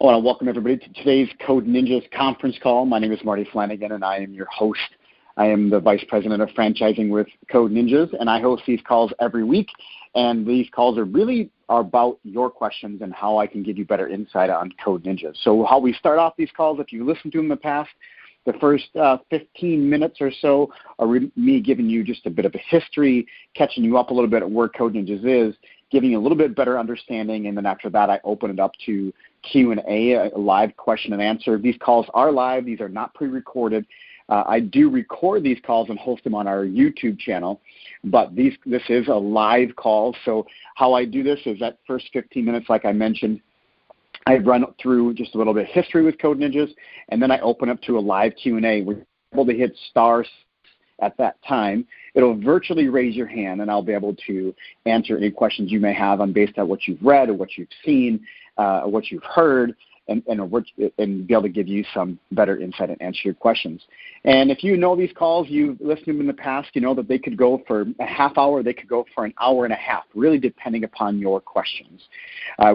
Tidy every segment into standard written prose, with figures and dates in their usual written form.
I want to welcome everybody to today's Code Ninjas conference call. My name is Marty Flanagan, and I am your host. I am the Vice President of Franchising with Code Ninjas, and I host these calls every week. And these calls are about your questions and how I can give you better insight on Code Ninjas. So how we start off these calls, if you listened to them in the past, the first 15 minutes or so are me giving you just a bit of a history, catching you up a little bit at where Code Ninjas is, giving you a little bit better understanding, and then after that I open it up to Q&A, a live question and answer. These calls are live. These are not pre-recorded. I do record these calls and host them on our YouTube channel, but this is a live call. So how I do this is that first 15 minutes, like I mentioned, I run through just a little bit of history with Code Ninjas, and then I open up to a live Q&A. We're able to hit star at that time. It'll virtually raise your hand, and I'll be able to answer any questions you may have on based on what you've read or what you've seen, or what you've heard, and be able to give you some better insight and answer your questions. And if you know these calls, you've listened to them in the past, you know that they could go for a half hour, they could go for an hour and a half, really depending upon your questions.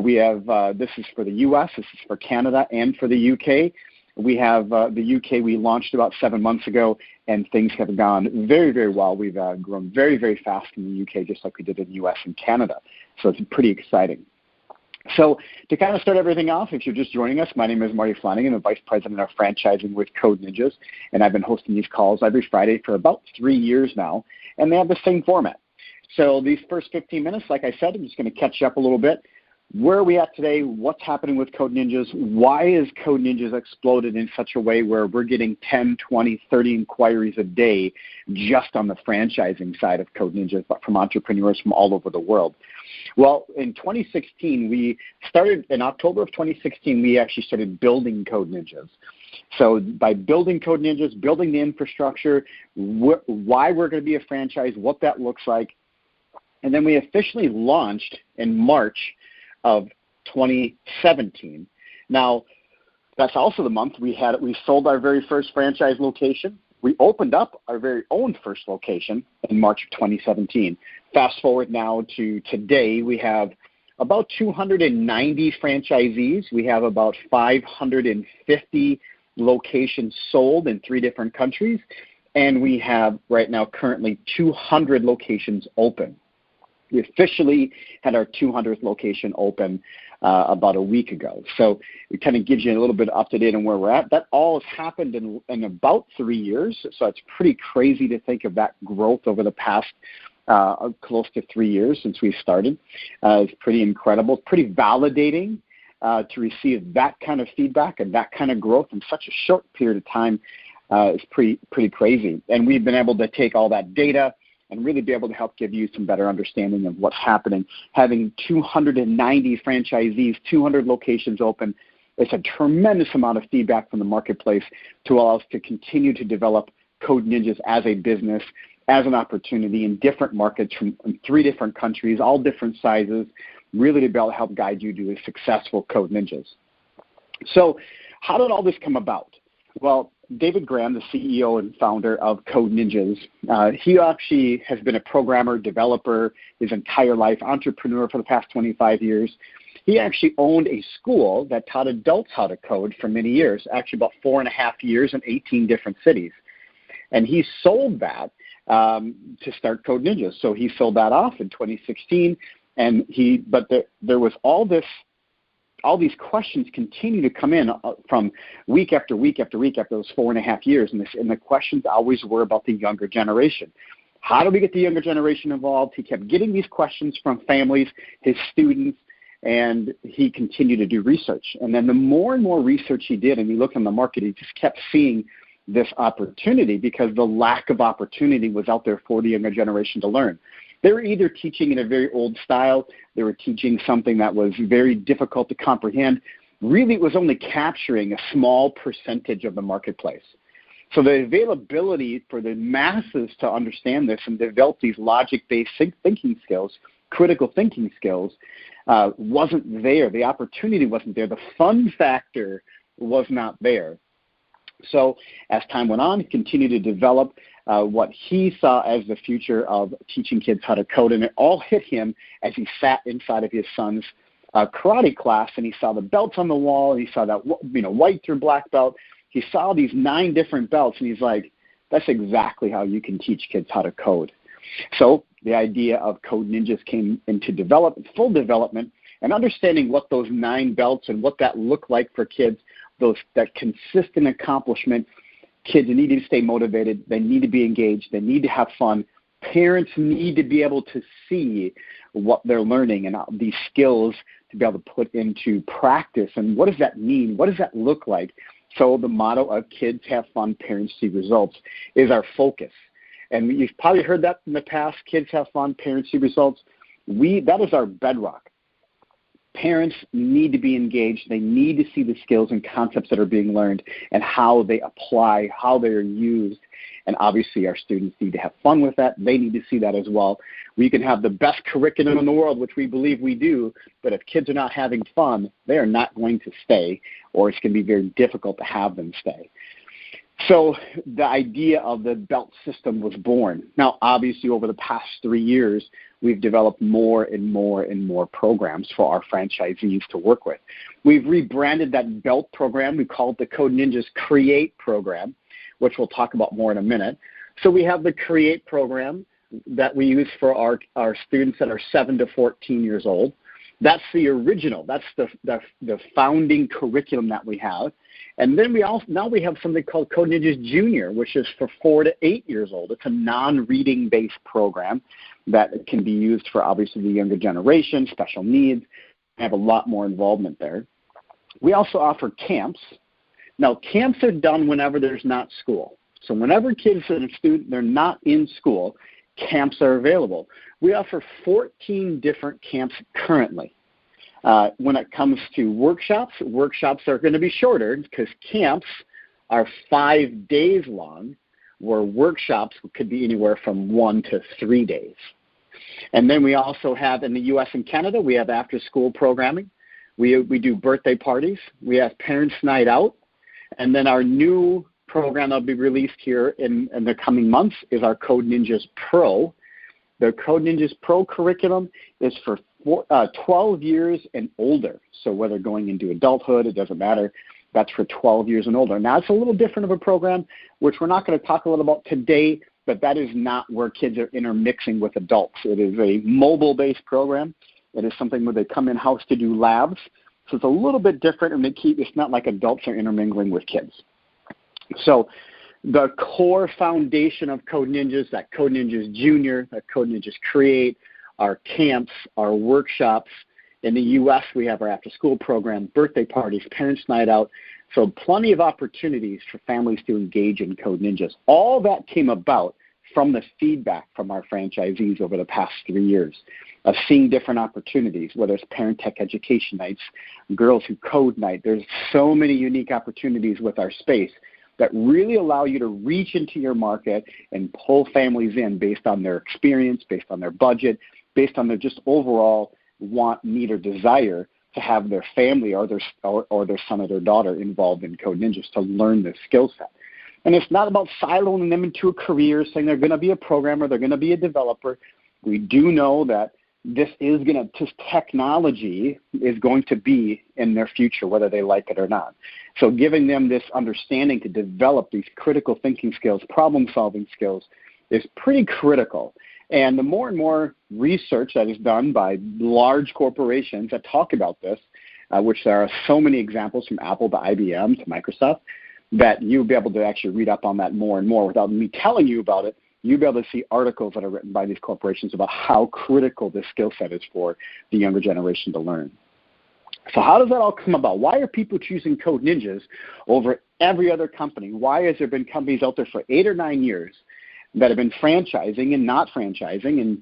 We have, this is for the U.S., this is for Canada, and for the U.K. We have the U.K. we launched about 7 months ago, and things have gone very, very well. We've grown very, very fast in the U.K., just like we did in the U.S. and Canada. So it's pretty exciting. So to kind of start everything off, if you're just joining us, my name is Marty Flanagan, the Vice President of Franchising with Code Ninjas, and I've been hosting these calls every Friday for about 3 years now, and they have the same format. So these first 15 minutes, like I said, I'm just going to catch you up a little bit. Where are we at today? What's happening with Code Ninjas? Why is Code Ninjas exploded in such a way where we're getting 10, 20, 30 inquiries a day just on the franchising side of Code Ninjas, but from entrepreneurs from all over the world? Well, in 2016, in October of 2016, we actually started building Code Ninjas. So by building Code Ninjas, building the infrastructure, why we're going to be a franchise, what that looks like, and then we officially launched in March of 2017. Now, that's also the month we sold our very first franchise location. We opened up our very own first location in March of 2017. Fast forward now to today, we have about 290 franchisees. We have about 550 locations sold in 3 different countries, and we have right now currently 200 locations open. We officially had our 200th location open about a week ago. So it kind of gives you a little bit up to date on where we're at. That all has happened in about 3 years. So it's pretty crazy to think of that growth over the past close to 3 years since we started. It's pretty incredible, pretty validating to receive that kind of feedback and that kind of growth in such a short period of time. Is pretty crazy. And we've been able to take all that data and really be able to help give you some better understanding of what's happening. Having 290 franchisees, 200 locations open, it's a tremendous amount of feedback from the marketplace to allow us to continue to develop Code Ninjas as a business, as an opportunity in different markets from 3 different countries, all different sizes, really to be able to help guide you to a successful Code Ninjas. So how did all this come about? Well, David Graham, the CEO and founder of Code Ninjas, he actually has been a programmer, developer his entire life, entrepreneur for the past 25 years. He actually owned a school that taught adults how to code for many years, actually about 4.5 years in 18 different cities. And he sold that to start Code Ninjas. So he sold that off in 2016, but there was all these questions continue to come in from week after week after week after those 4.5 years. And the questions always were about the younger generation. How do we get the younger generation involved? He kept getting these questions from families, his students, and he continued to do research. And then the more and more research he did, and he looked on the market, he just kept seeing this opportunity because the lack of opportunity was out there for the younger generation to learn. They were either teaching in a very old style, they were teaching something that was very difficult to comprehend. Really, it was only capturing a small percentage of the marketplace. So the availability for the masses to understand this and develop these logic-based thinking skills, critical thinking skills, wasn't there. The opportunity wasn't there. The fun factor was not there. So as time went on, he continued to develop what he saw as the future of teaching kids how to code, and it all hit him as he sat inside of his son's karate class, and he saw the belts on the wall, and he saw that, white through black belt. He saw these 9 different belts, and he's like, that's exactly how you can teach kids how to code. So the idea of Code Ninjas came into full development, and understanding what those 9 belts and what that looked like for kids, that consistent accomplishment. Kids need to stay motivated. They need to be engaged. They need to have fun. Parents need to be able to see what they're learning and these skills to be able to put into practice. And what does that mean? What does that look like? So the motto of kids have fun, parents see results is our focus. And you've probably heard that in the past, kids have fun, parents see results. That is our bedrock. Parents need to be engaged. They need to see the skills and concepts that are being learned and how they apply, how they are used. And obviously our students need to have fun with that. They need to see that as well. We can have the best curriculum in the world, which we believe we do, but if kids are not having fun, they are not going to stay, or it's going to be very difficult to have them stay. So the idea of the belt system was born. Now, obviously, over the past 3 years, we've developed more and more and more programs for our franchisees to work with. We've rebranded that belt program. We call it the Code Ninjas Create program, which we'll talk about more in a minute. So we have the Create program that we use for our students that are 7 to 14 years old. That's the original. That's the founding curriculum that we have. And then we have something called Code Ninjas Junior, which is for 4 to 8 years old. It's a non-reading based program that can be used for obviously the younger generation, special needs, have a lot more involvement there. We also offer camps. Now, camps are done whenever there's not school. So whenever kids are a student, they're not in school, camps are available. We offer 14 different camps currently. When it comes to workshops are going to be shorter because camps are 5 days long, where workshops could be anywhere from 1 to 3 days. And then we also have, in the U.S. and Canada, we have after-school programming. We do birthday parties. We have Parents' Night Out. And then our new program that will be released here in the coming months is our Code Ninjas Pro. The Code Ninjas Pro curriculum is for 12 years and older. So whether going into adulthood, it doesn't matter. That's for 12 years and older. Now, it's a little different of a program, which we're not going to talk a little about today, but that is not where kids are intermixing with adults. It is a mobile-based program. It is something where they come in-house to do labs. So it's a little bit different, and it's not like adults are intermingling with kids. So the core foundation of Code Ninjas, that Code Ninjas Junior, that Code Ninjas Create, our camps, our workshops. In the U.S., we have our after-school program, birthday parties, Parents' Night Out. So plenty of opportunities for families to engage in Code Ninjas. All that came about from the feedback from our franchisees over the past 3 years of seeing different opportunities, whether it's Parent Tech Education Nights, Girls Who Code Night. There's so many unique opportunities with our space that really allow you to reach into your market and pull families in based on their experience, based on their budget, based on their just overall want, need, or desire to have their family or their son or their daughter involved in Code Ninjas to learn this skill set. And it's not about siloing them into a career, saying they're going to be a programmer, they're going to be a developer. We do know that technology is going to be in their future, whether they like it or not. So giving them this understanding to develop these critical thinking skills, problem-solving skills, is pretty critical. And the more and more research that is done by large corporations that talk about this, which there are so many examples from Apple to IBM to Microsoft, that you'll be able to actually read up on that more and more without me telling you about it. You'll be able to see articles that are written by these corporations about how critical this skill set is for the younger generation to learn. So how does that all come about? Why are people choosing Code Ninjas over every other company? Why has there been companies out there for 8 or 9 years that have been franchising and not franchising? And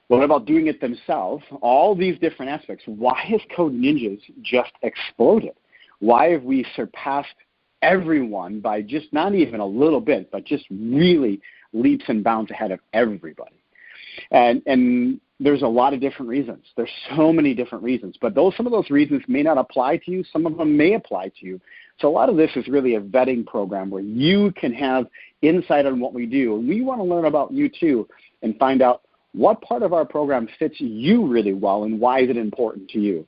what about doing it themselves? All these different aspects. Why has Code Ninjas just exploded? Why have we surpassed everyone by just not even a little bit, but just really leaps and bounds ahead of everybody? And there's a lot of different reasons. There's so many different reasons, but some of those reasons may not apply to you. Some of them may apply to you. So a lot of this is really a vetting program where you can have insight on what we do. And we want to learn about you too and find out what part of our program fits you really well and why is it important to you.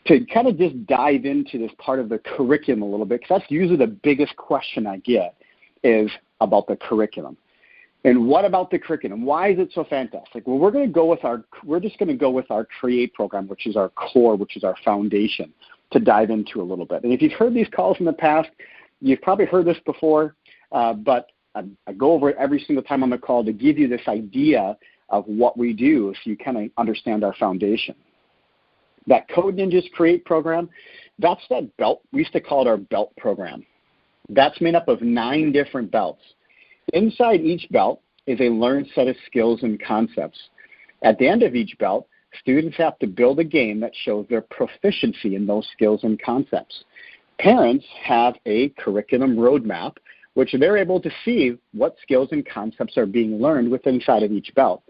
to kind of just dive into this part of the curriculum a little bit, because that's usually the biggest question I get is about the curriculum. And what about the curriculum? Why is it so fantastic? Well, we're just going to go with our CREATE program, which is our core, which is our foundation, to dive into a little bit. And if you've heard these calls in the past, you've probably heard this before, but I go over it every single time on the call to give you this idea of what we do so you kind of understand our foundation. That Code Ninjas CREATE program, that's that belt. We used to call it our belt program. That's made up of 9 different belts. Inside each belt is a learned set of skills and concepts. At the end of each belt, students have to build a game that shows their proficiency in those skills and concepts. Parents have a curriculum roadmap, which they're able to see what skills and concepts are being learned within inside of each belt.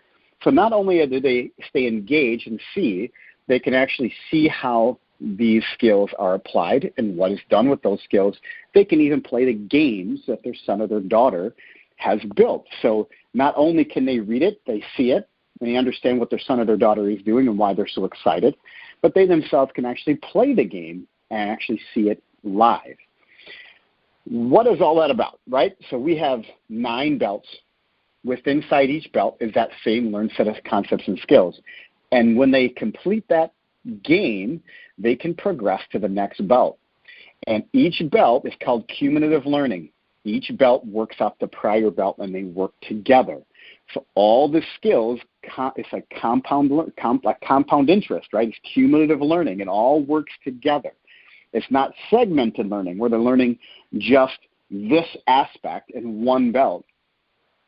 So not only do they stay engaged and see, they can actually see how these skills are applied and what is done with those skills. They can even play the games that their son or their daughter has built. So not only can they read it, they see it, and they understand what their son or their daughter is doing and why they're so excited, but they themselves can actually play the game and actually see it live. What is all that about, right? So we have 9 belts. Within inside each belt is that same learned set of concepts and skills. And when they complete that game, they can progress to the next belt. And each belt is called cumulative learning. Each belt works off the prior belt, and they work together. So all the skills, it's a compound interest, right? It's cumulative learning. It all works together. It's not segmented learning where they're learning just this aspect in one belt.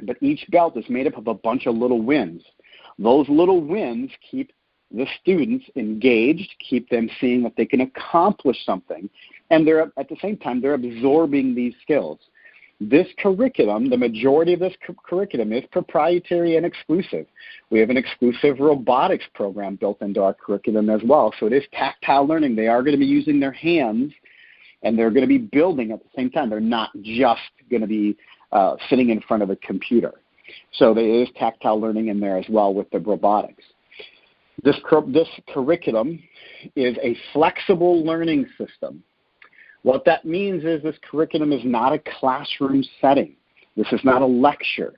But each belt is made up of a bunch of little wins. Those little wins keep the students engaged, keep them seeing that they can accomplish something, and they're at the same time they're absorbing these skills. This curriculum, the majority of this curriculum is proprietary and exclusive. We have an exclusive robotics program built into our curriculum as well. So it is tactile learning. They are going to be using their hands, and they're going to be building at the same time. They're not just going to be sitting in front of a computer. So there is tactile learning in there as well with the robotics. This curriculum is a flexible learning system. What that means is this curriculum is not a classroom setting. This is not a lecture.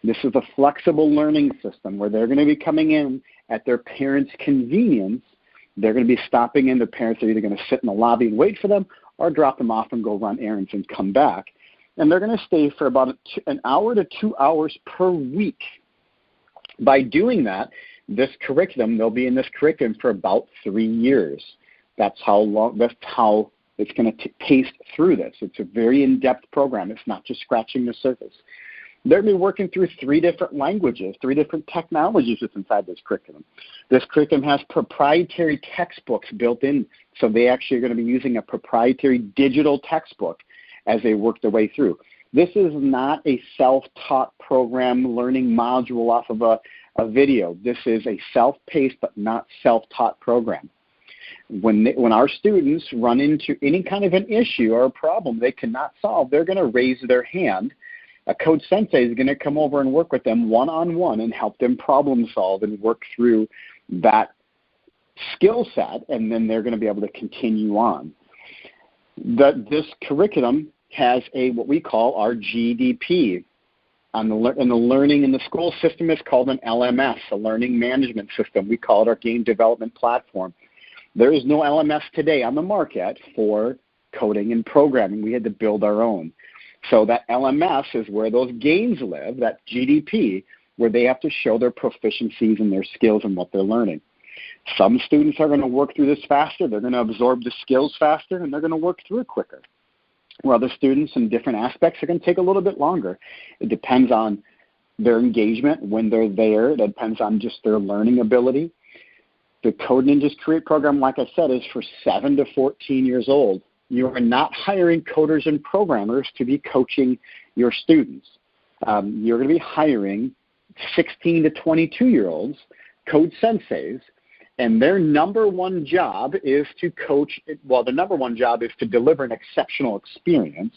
This is a flexible learning system where they're going to be coming in at their parents' convenience. They're going to be stopping in. Their parents are either going to sit in the lobby and wait for them or drop them off and go run errands and come back. And they're going to stay for about an hour to 2 hours per week. By doing that, this curriculum, they'll be in this curriculum for about 3 years. That's how it's going to pace through this. It's a very in-depth program. It's not just scratching the surface. They're going to be working through 3 different languages, 3 different technologies that's inside this curriculum. This curriculum has proprietary textbooks built in, so they actually are going to be using a proprietary digital textbook as they work their way through. This is not a self-taught program learning module off of a video. This is a self-paced but not self-taught program. When our students run into any kind of an issue or a problem they cannot solve, they're going to raise their hand. A coach sensei is going to come over and work with them one-on-one and help them problem solve and work through that skill set, and then they're going to be able to continue on. This curriculum has what we call our GDP. In the learning in the school system, it's called an LMS, a learning management system. We call it our game development platform. There is no LMS today on the market for coding and programming. We had to build our own. So that LMS is where those gains live, that GDP, where they have to show their proficiencies and their skills and what they're learning. Some students are going to work through this faster. They're going to absorb the skills faster, and they're going to work through it quicker. Where other students in different aspects are going to take a little bit longer. It depends on their engagement, when they're there. It depends on just their learning ability. The Code Ninjas CREATE program, like I said, is for 7 to 14 years old. You are not hiring coders and programmers to be coaching your students. You're going to be hiring 16 to 22-year-olds, code senseis, and their number one job is to coach. Well, their number one job is to deliver an exceptional experience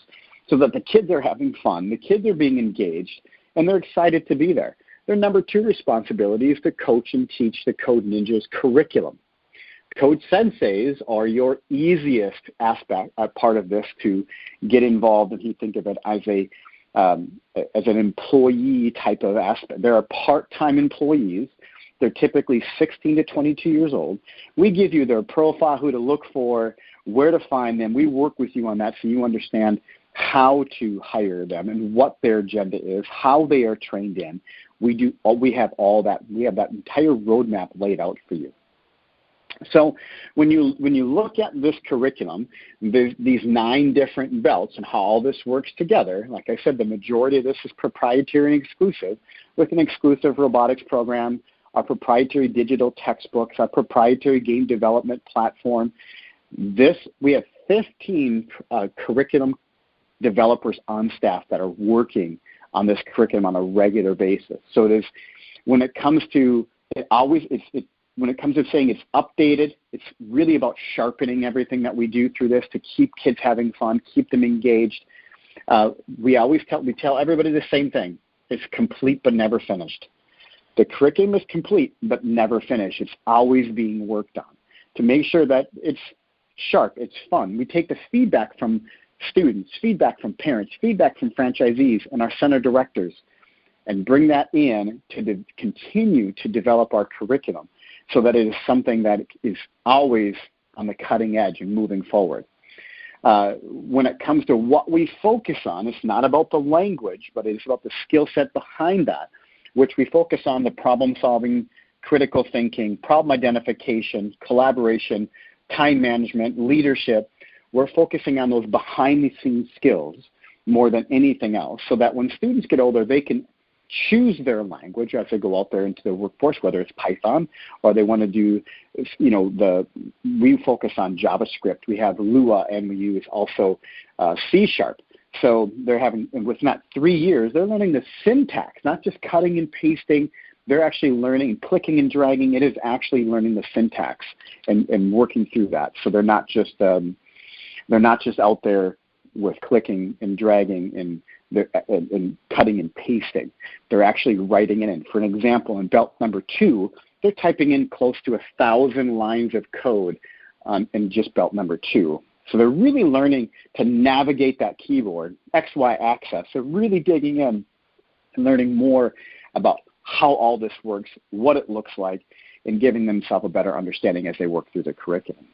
so that the kids are having fun, the kids are being engaged, and they're excited to be there. Their number 2 responsibility is to coach and teach the Code Ninjas curriculum. Code Senseis are your easiest part of this to get involved, if you think of it as an employee type of aspect. There are part-time employees. They're typically 16 to 22 years old. We give you their profile, who to look for, where to find them. We work with you on that so you understand how to hire them and what their agenda is, how they are trained in. We have all that. We have that entire roadmap laid out for you. So when you look at this curriculum, there's these 9 different belts and how all this works together. Like I said, the majority of this is proprietary and exclusive, with an exclusive robotics program, our proprietary digital textbooks, our proprietary game development platform. We have 15 curriculum developers on staff that are working on this curriculum on a regular basis. So it is, when it comes to when it comes to saying it's updated, it's really about sharpening everything that we do through this to keep kids having fun, keep them engaged. We tell everybody the same thing: it's complete but never finished. The curriculum is complete but never finished. It's always being worked on to make sure that it's sharp, it's fun. We take the feedback from students, feedback from parents, feedback from franchisees and our center directors, and bring that in to continue to develop our curriculum so that it is something that is always on the cutting edge and moving forward. When it comes to what we focus on, it's not about the language, but it's about the skill set behind that, which we focus on: the problem solving, critical thinking, problem identification, collaboration, time management, leadership. We're focusing on those behind-the-scenes skills more than anything else, so that when students get older, they can choose their language as they go out there into the workforce, whether it's Python or they want to do, we focus on JavaScript. We have Lua, and we use also C#. So they're having, within that 3 years, they're learning the syntax, not just cutting and pasting. They're actually learning clicking and dragging. It is actually learning the syntax and working through that. So they're not just out there with clicking and dragging and cutting and pasting. They're actually writing it in. For an example, in belt number 2, they're typing in close to 1,000 lines of code in just belt number 2. So they're really learning to navigate that keyboard, XY axis. They're really digging in and learning more about how all this works, what it looks like, and giving themselves a better understanding as they work through the curriculum.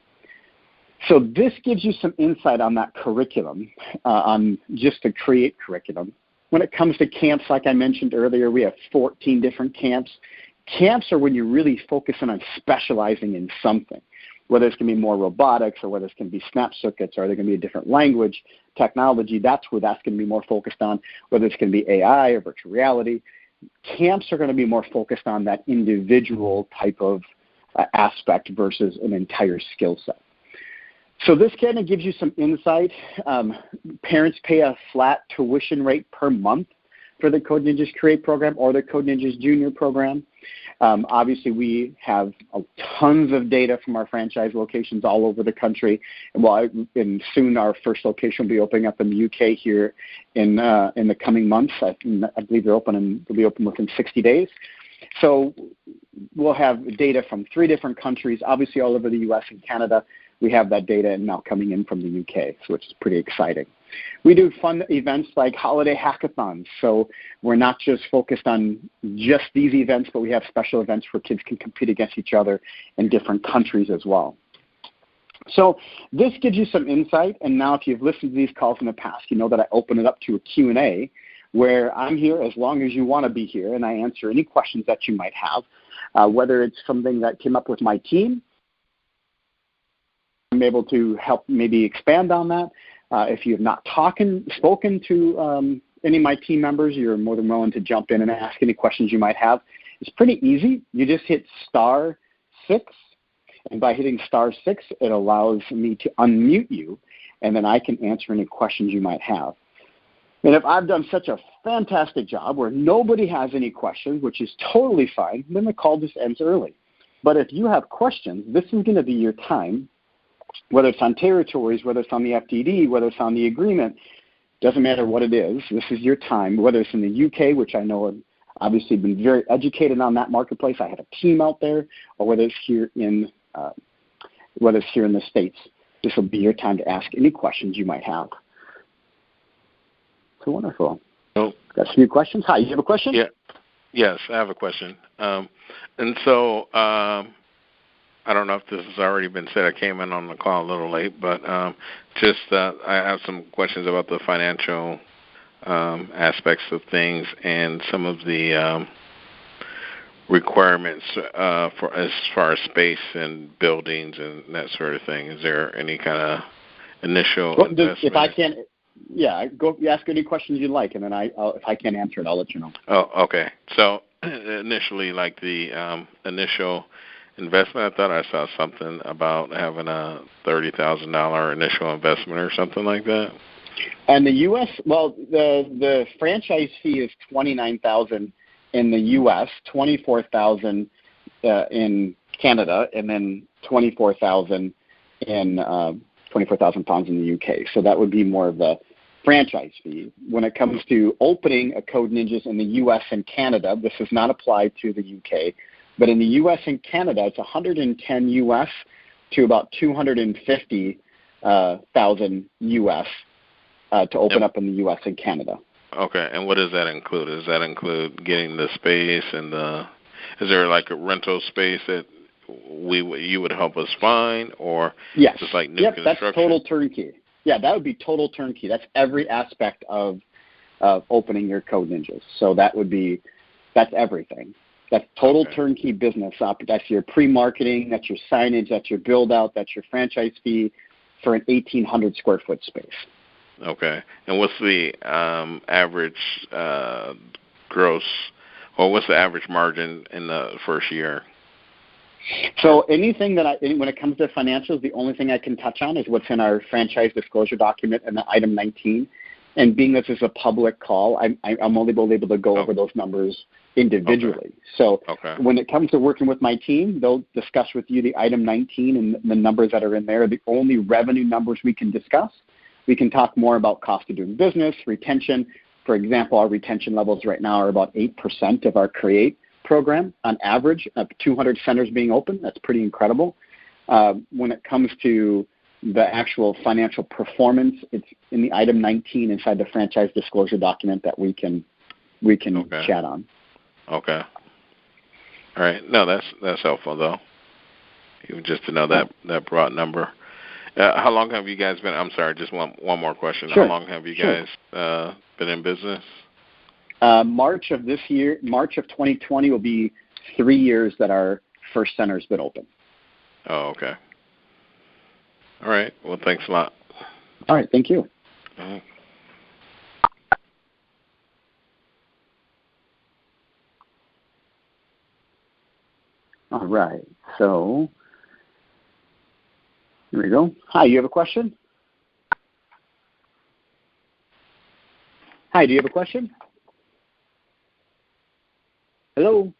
So this gives you some insight on that curriculum, on just to create curriculum. When it comes to camps, like I mentioned earlier, we have 14 different camps. Camps are when you're really focusing on specializing in something, whether it's going to be more robotics or whether it's going to be snap circuits or they're going to be a different language, technology. That's where that's going to be more focused on, whether it's going to be AI or virtual reality. Camps are going to be more focused on that individual type of aspect versus an entire skill set. So this kind of gives you some insight. Parents pay a flat tuition rate per month for the Code Ninjas Create program or the Code Ninjas Junior program. Obviously, we have tons of data from our franchise locations all over the country. And soon our first location will be opening up in the UK here in the coming months. I believe they'll be open within 60 days. So we'll have data from 3 different countries, obviously all over the US and Canada. We have that data now coming in from the UK, which is pretty exciting. We do fun events like holiday hackathons. So we're not just focused on just these events, but we have special events where kids can compete against each other in different countries as well. So this gives you some insight. And now if you've listened to these calls in the past, you know that I open it up to a Q&A where I'm here as long as you want to be here, and I answer any questions that you might have, whether it's something that came up with my team. I'm able to help maybe expand on that. If you have not spoken to any of my team members, you're more than willing to jump in and ask any questions you might have. It's pretty easy. You just hit *6, and by hitting *6, it allows me to unmute you, and then I can answer any questions you might have. And if I've done such a fantastic job where nobody has any questions, which is totally fine, then the call just ends early. But if you have questions, this is going to be your time. Whether it's on territories, whether it's on the FDD, whether it's on the agreement, doesn't matter what it is. This is your time. Whether it's in the UK, which I know have obviously been very educated on that marketplace. I have a team out there, or whether it's here in whether it's here in the States. This will be your time to ask any questions you might have. So wonderful. Oh. Got some new questions? Hi, you have a question? Yeah. Yes, I have a question. And so I don't know if this has already been said. I came in on the call a little late, but I have some questions about the financial aspects of things and some of the requirements for as far as space and buildings and that sort of thing. Is there any kind of initial investment? If I can, go ask any questions you like, and then if I can't answer it, I'll let you know. Oh, okay. So initially, like the initial investment, I thought I saw something about having a $30,000 initial investment or something like that. And the U.S., well, the franchise fee is $29,000 in the U.S., $24,000 in Canada, and then £24,000 pounds in the U.K. So that would be more of the franchise fee. When it comes to opening a Code Ninjas in the U.S. and Canada, this does not apply to the U.K., but in the U.S. and Canada, it's $110 U.S. to about $250,000 U.S. To open up in the U.S. and Canada. Okay, and what does that include? Does that include getting the space and is there like a rental space that you would help us find, or yes, just like new construction? That's total turnkey. Yeah, that would be total turnkey. That's every aspect of opening your Code Ninjas. So that's everything. That's total turnkey business. That's your pre-marketing, that's your signage, that's your build-out, that's your franchise fee for an 1,800 square foot space. Okay. And what's the average gross, or what's the average margin in the first year? So anything when it comes to financials, the only thing I can touch on is what's in our franchise disclosure document and the item 19. And being this is a public call, I'm only able to go over those numbers individually. So when it comes to working with my team, they'll discuss with you the item 19 and the numbers that are in there. The only revenue numbers we can discuss. We can talk more about cost of doing business, retention. For example, our retention levels right now are about 8% of our Create program on average of 200 centers being open. That's pretty incredible. When it comes to the actual financial performance, it's in the item 19 inside the franchise disclosure document that we can chat on. Okay. All right. No, that's helpful though. Even just to know that broad number. How long have you guys been? I'm sorry, just one more question. Sure. How long have you guys been in business? March of 2020 will be 3 years that our first center has been open. Oh, okay. All right. Well, thanks a lot. All right. Thank you. Mm-hmm. All right. So here we go. Hi, you have a question? Hi, do you have a question? Hello?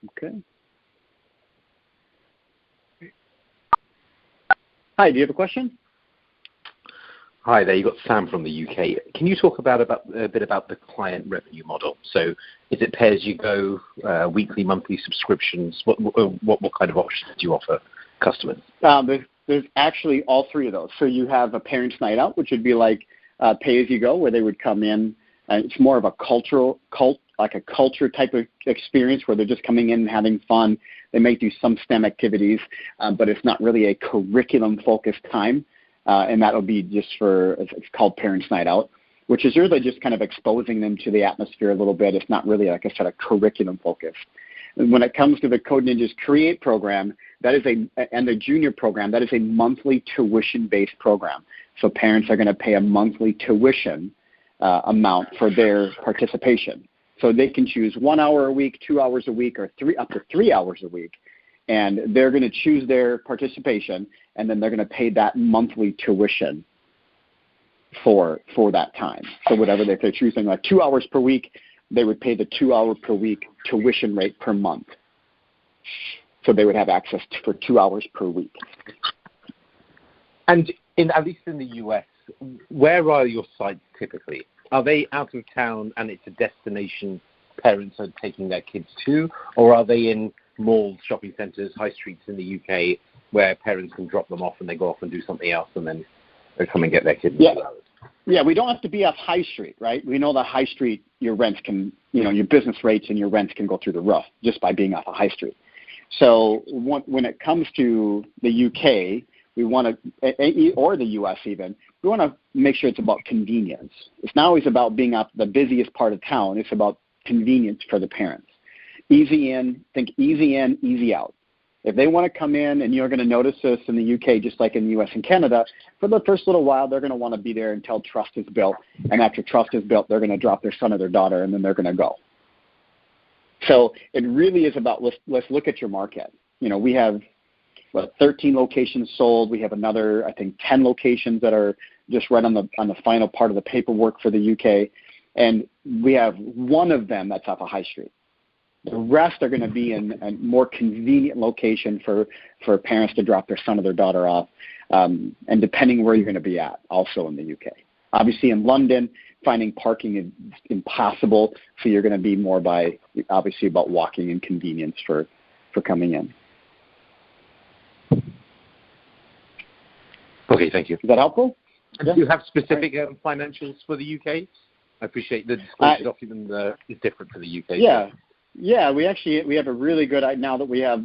Okay. Hi, do you have a question? Hi there, you've got Sam from the UK. Can you talk a bit about the client revenue model? So is it pay-as-you-go, weekly, monthly subscriptions? What kind of options do you offer customers? There's actually all three of those. So you have a parents' night out, which would be like pay-as-you-go, where they would come in. And it's more of a culture type of experience where they're just coming in and having fun. They may do some STEM activities, but it's not really a curriculum-focused time. And that'll be just it's called Parents' Night Out, which is really just kind of exposing them to the atmosphere a little bit. It's not really, like I said, a curriculum-focused. When it comes to the Code Ninjas Create program, and the junior program, that is a monthly tuition-based program. So parents are going to pay a monthly tuition amount for their participation. So they can choose 1 hour a week, 2 hours a week, or up to 3 hours a week. And they're going to choose their participation, and then they're going to pay that monthly tuition for that time. So whatever if they're choosing like 2 hours per week, they would pay the 2 hour per week tuition rate per month. So they would have access for 2 hours per week. And at least in the US, where are your sites typically? Are they out of town and it's a destination parents are taking their kids to, or are they in malls, shopping centres, high streets in the UK where parents can drop them off and they go off and do something else and then they come and get their kids. Yeah, we don't have to be off High Street, right? We know that High Street, your rents can, your business rates and your rents can go through the roof just by being off of High Street. So when it comes to the UK, we want to, or the US even, we want to make sure it's about convenience. It's not always about being off the busiest part of town. It's about convenience for the parents. Easy in, think easy in, easy out. If they want to come in, and you're going to notice this in the UK just like in the US and Canada, for the first little while, they're going to want to be there until trust is built. And after trust is built, they're going to drop their son or their daughter, and then they're going to go. So it really is about, let's look at your market. We have 13 locations sold. We have another, I think, 10 locations that are just right on the final part of the paperwork for the UK. And we have one of them that's off a high street. The rest are going to be in a more convenient location for parents to drop their son or their daughter off, and depending where you're going to be at, also in the UK. Obviously, in London, finding parking is impossible, so you're going to be more obviously about walking and convenience for coming in. Okay, thank you. Is that helpful? Do you have specific financials for the UK? I appreciate the disclosure document is different for the UK. Yeah, we have a really good, now that we have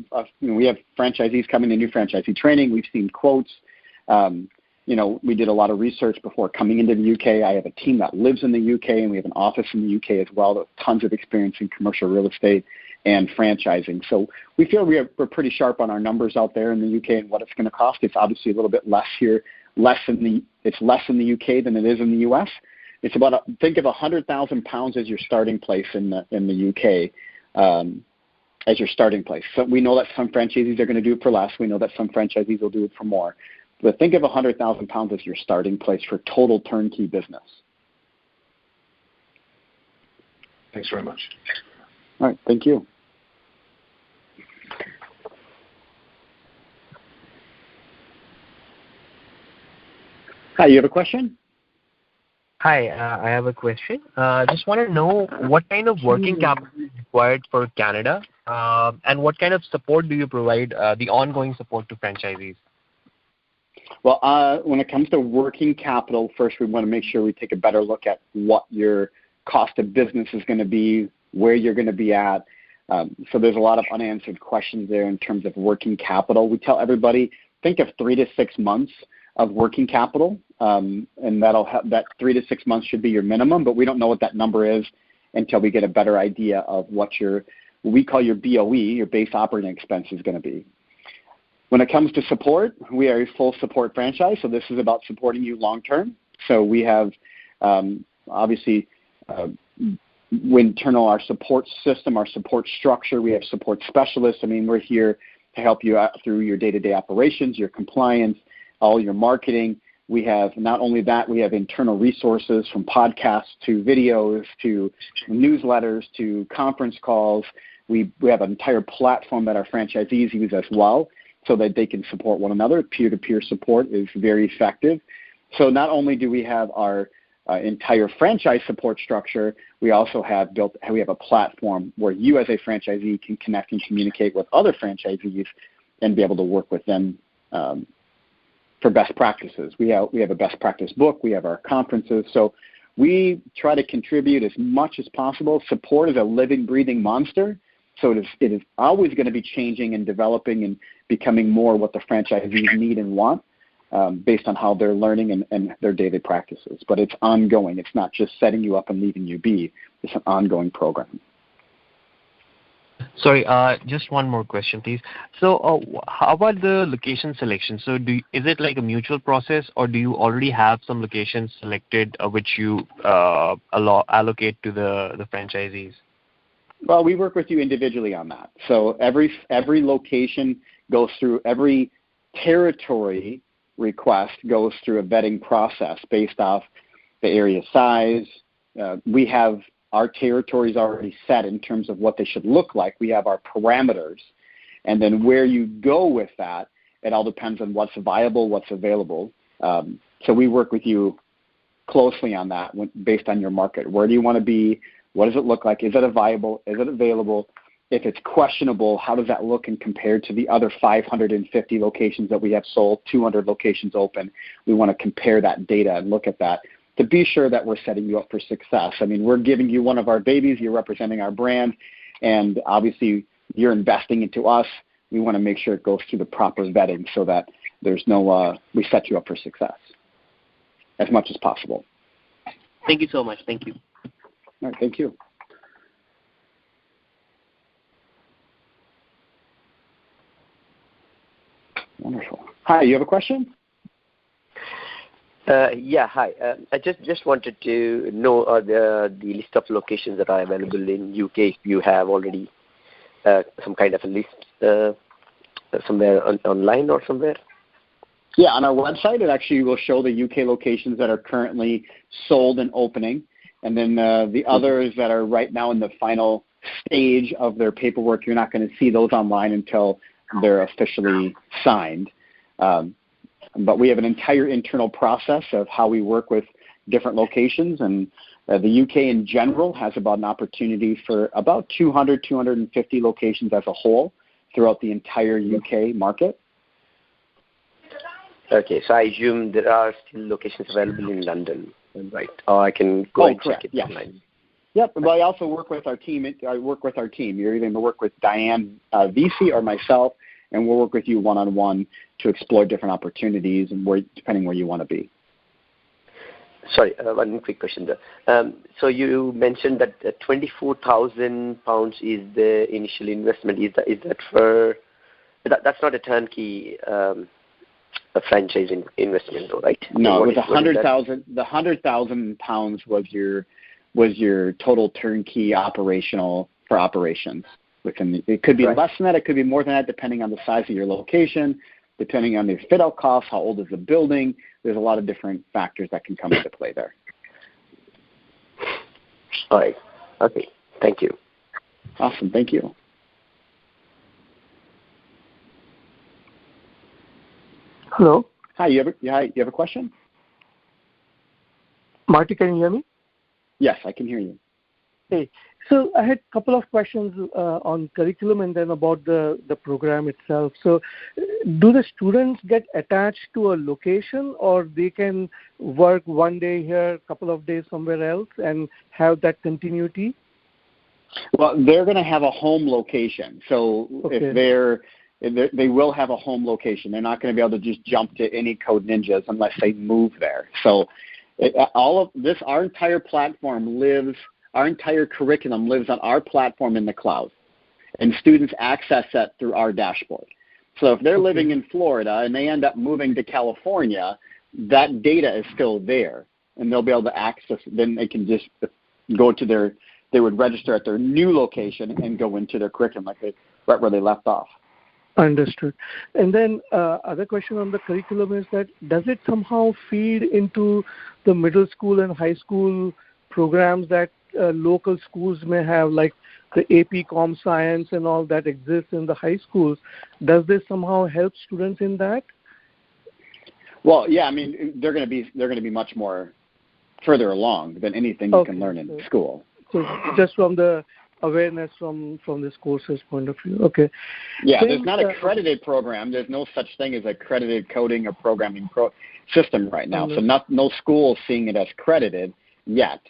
franchisees coming to new franchisee training. We've seen quotes. We did a lot of research before coming into the UK. I have a team that lives in the UK, and we have an office in the UK as well. With tons of experience in commercial real estate and franchising. So we feel we're pretty sharp on our numbers out there in the UK and what it's going to cost. It's obviously a little bit less here, it's less in the UK than it is in the US. It's about think of £100,000 as your starting place in the UK. As your starting place. So we know that some franchisees are going to do it for less. We know that some franchisees will do it for more. But think of £100,000 as your starting place for total turnkey business. Thanks very much. All right. Thank you. Hi, you have a question? Hi, I have a question. Just want to know what kind of working capital is required for Canada, and what kind of support do you provide, the ongoing support to franchisees? Well, when it comes to working capital, first we want to make sure we take a better look at what your cost of business is going to be, where you're going to be at. So there's a lot of unanswered questions there in terms of working capital. We tell everybody, think of 3 to 6 months of working capital, and that 3 to 6 months should be your minimum, but we don't know what that number is until we get a better idea of what we call your BOE, your base operating expense, is going to be. When it comes to support, we are a full support franchise, so this is about supporting you long term. So we have obviously our support system, our support structure. We have support specialists. We're here to help you out through your day-to-day operations, your compliance, all your marketing. We have not only that, we have internal resources from podcasts to videos to newsletters to conference calls. We have an entire platform that our franchisees use as well so that they can support one another. Peer-to-peer support is very effective. So not only do we have our entire franchise support structure, we also have a platform where you as a franchisee can connect and communicate with other franchisees and be able to work with them for best practices. We have a best practice book. We have our conferences. So we try to contribute as much as possible. Support is a living, breathing monster. So it is always going to be changing and developing and becoming more what the franchisees need and want based on how they're learning and their daily practices. But it's ongoing. It's not just setting you up and leaving you be. It's an ongoing program. Sorry, just one more question, please. So how about the location selection? So is it like a mutual process, or do you already have some locations selected which you allocate to the franchisees? Well, we work with you individually on that. So every location goes through, every territory request goes through a vetting process based off the area size. We have our territories already set in terms of what they should look like. We have our parameters. And then where you go with that, it all depends on what's viable, what's available. So we work with you closely on that based on your market. Where do you want to be? What does it look like? Is it viable? Is it available? if it's questionable, how does that look and compare to the other 550 locations that we have sold, 200 locations open? We want to compare that data and look at that to be sure that we're setting you up for success. I mean, we're giving you one of our babies. You're representing our brand, and obviously you're investing into us. We want to make sure it goes through the proper vetting so that there's no we set you up for success as much as possible. Thank you so much. Thank you. All right, thank you. Wonderful. Hi, you have a question? Yeah, hi. I just wanted to know the list of locations that are available in UK, if you have already some kind of a list somewhere online or somewhere. Yeah, on our website, it actually will show the UK locations that are currently sold and opening, and then the others that are right now in the final stage of their paperwork. You're not going to see those online until they're officially signed. But we have an entire internal process of how we work with different locations, and the UK in general has about an opportunity for about 200, 250 locations as a whole throughout the entire UK market. Okay, so I assume there are still locations available in London, right? Or I can go and check it online. Yep, but I also work with our team. I work with our team. You're either going to work with Diane VC or myself, and we'll work with you one-on-one to explore different opportunities and depending where you want to be. Sorry, one quick question there. So you mentioned that £24,000 is the initial investment. Is that for? That's not a turnkey franchise investment, though, right? No, it was £100,000. The £100,000 was your total turnkey operational for operations. It could be less than that, it could be more than that, depending on the size of your location, depending on the fit-out costs, how old is the building. There's a lot of different factors that can come into play there. All right. Okay. Thank you. Awesome. Thank you. Hello. Hi. You have a question? Marty, can you hear me? Yes, I can hear you. Hey. So I had a couple of questions on curriculum and then about the program itself. So do the students get attached to a location, or they can work one day here, a couple of days somewhere else, and have that continuity? Well, they're going to have a home location. So if they will have a home location. They're not going to be able to just jump to any Code Ninjas unless they move there. So our entire platform lives. Our entire curriculum lives on our platform in the cloud, and students access that through our dashboard. So if they're living in Florida and they end up moving to California, that data is still there, and they'll be able to access it. Then they can just go to they would register at their new location and go into their curriculum right where they left off. Understood. And then other question on the curriculum is that does it somehow feed into the middle school and high school programs that local schools may have, like the AP Com Science and all that exists in the high schools? Does this somehow help students in that? Well, yeah. I mean, they're going to be much more further along than anything you can learn in school. So just from the awareness from this course's point of view. Okay. Yeah, there's not a accredited program. There's no such thing as accredited coding or programming system right now. So no school is seeing it as credited yet.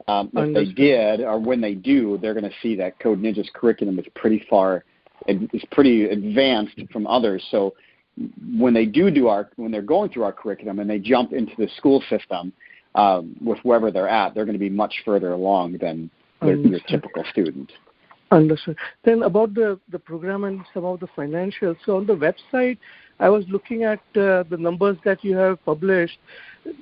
If they did, or when they do, they're going to see that Code Ninja's curriculum is pretty advanced from others. So when they when they're going through our curriculum and they jump into the school system with wherever they're at, they're going to be much further along than your typical student. Understood. Then about the program and some of the financials. So on the website, I was looking at the numbers that you have published.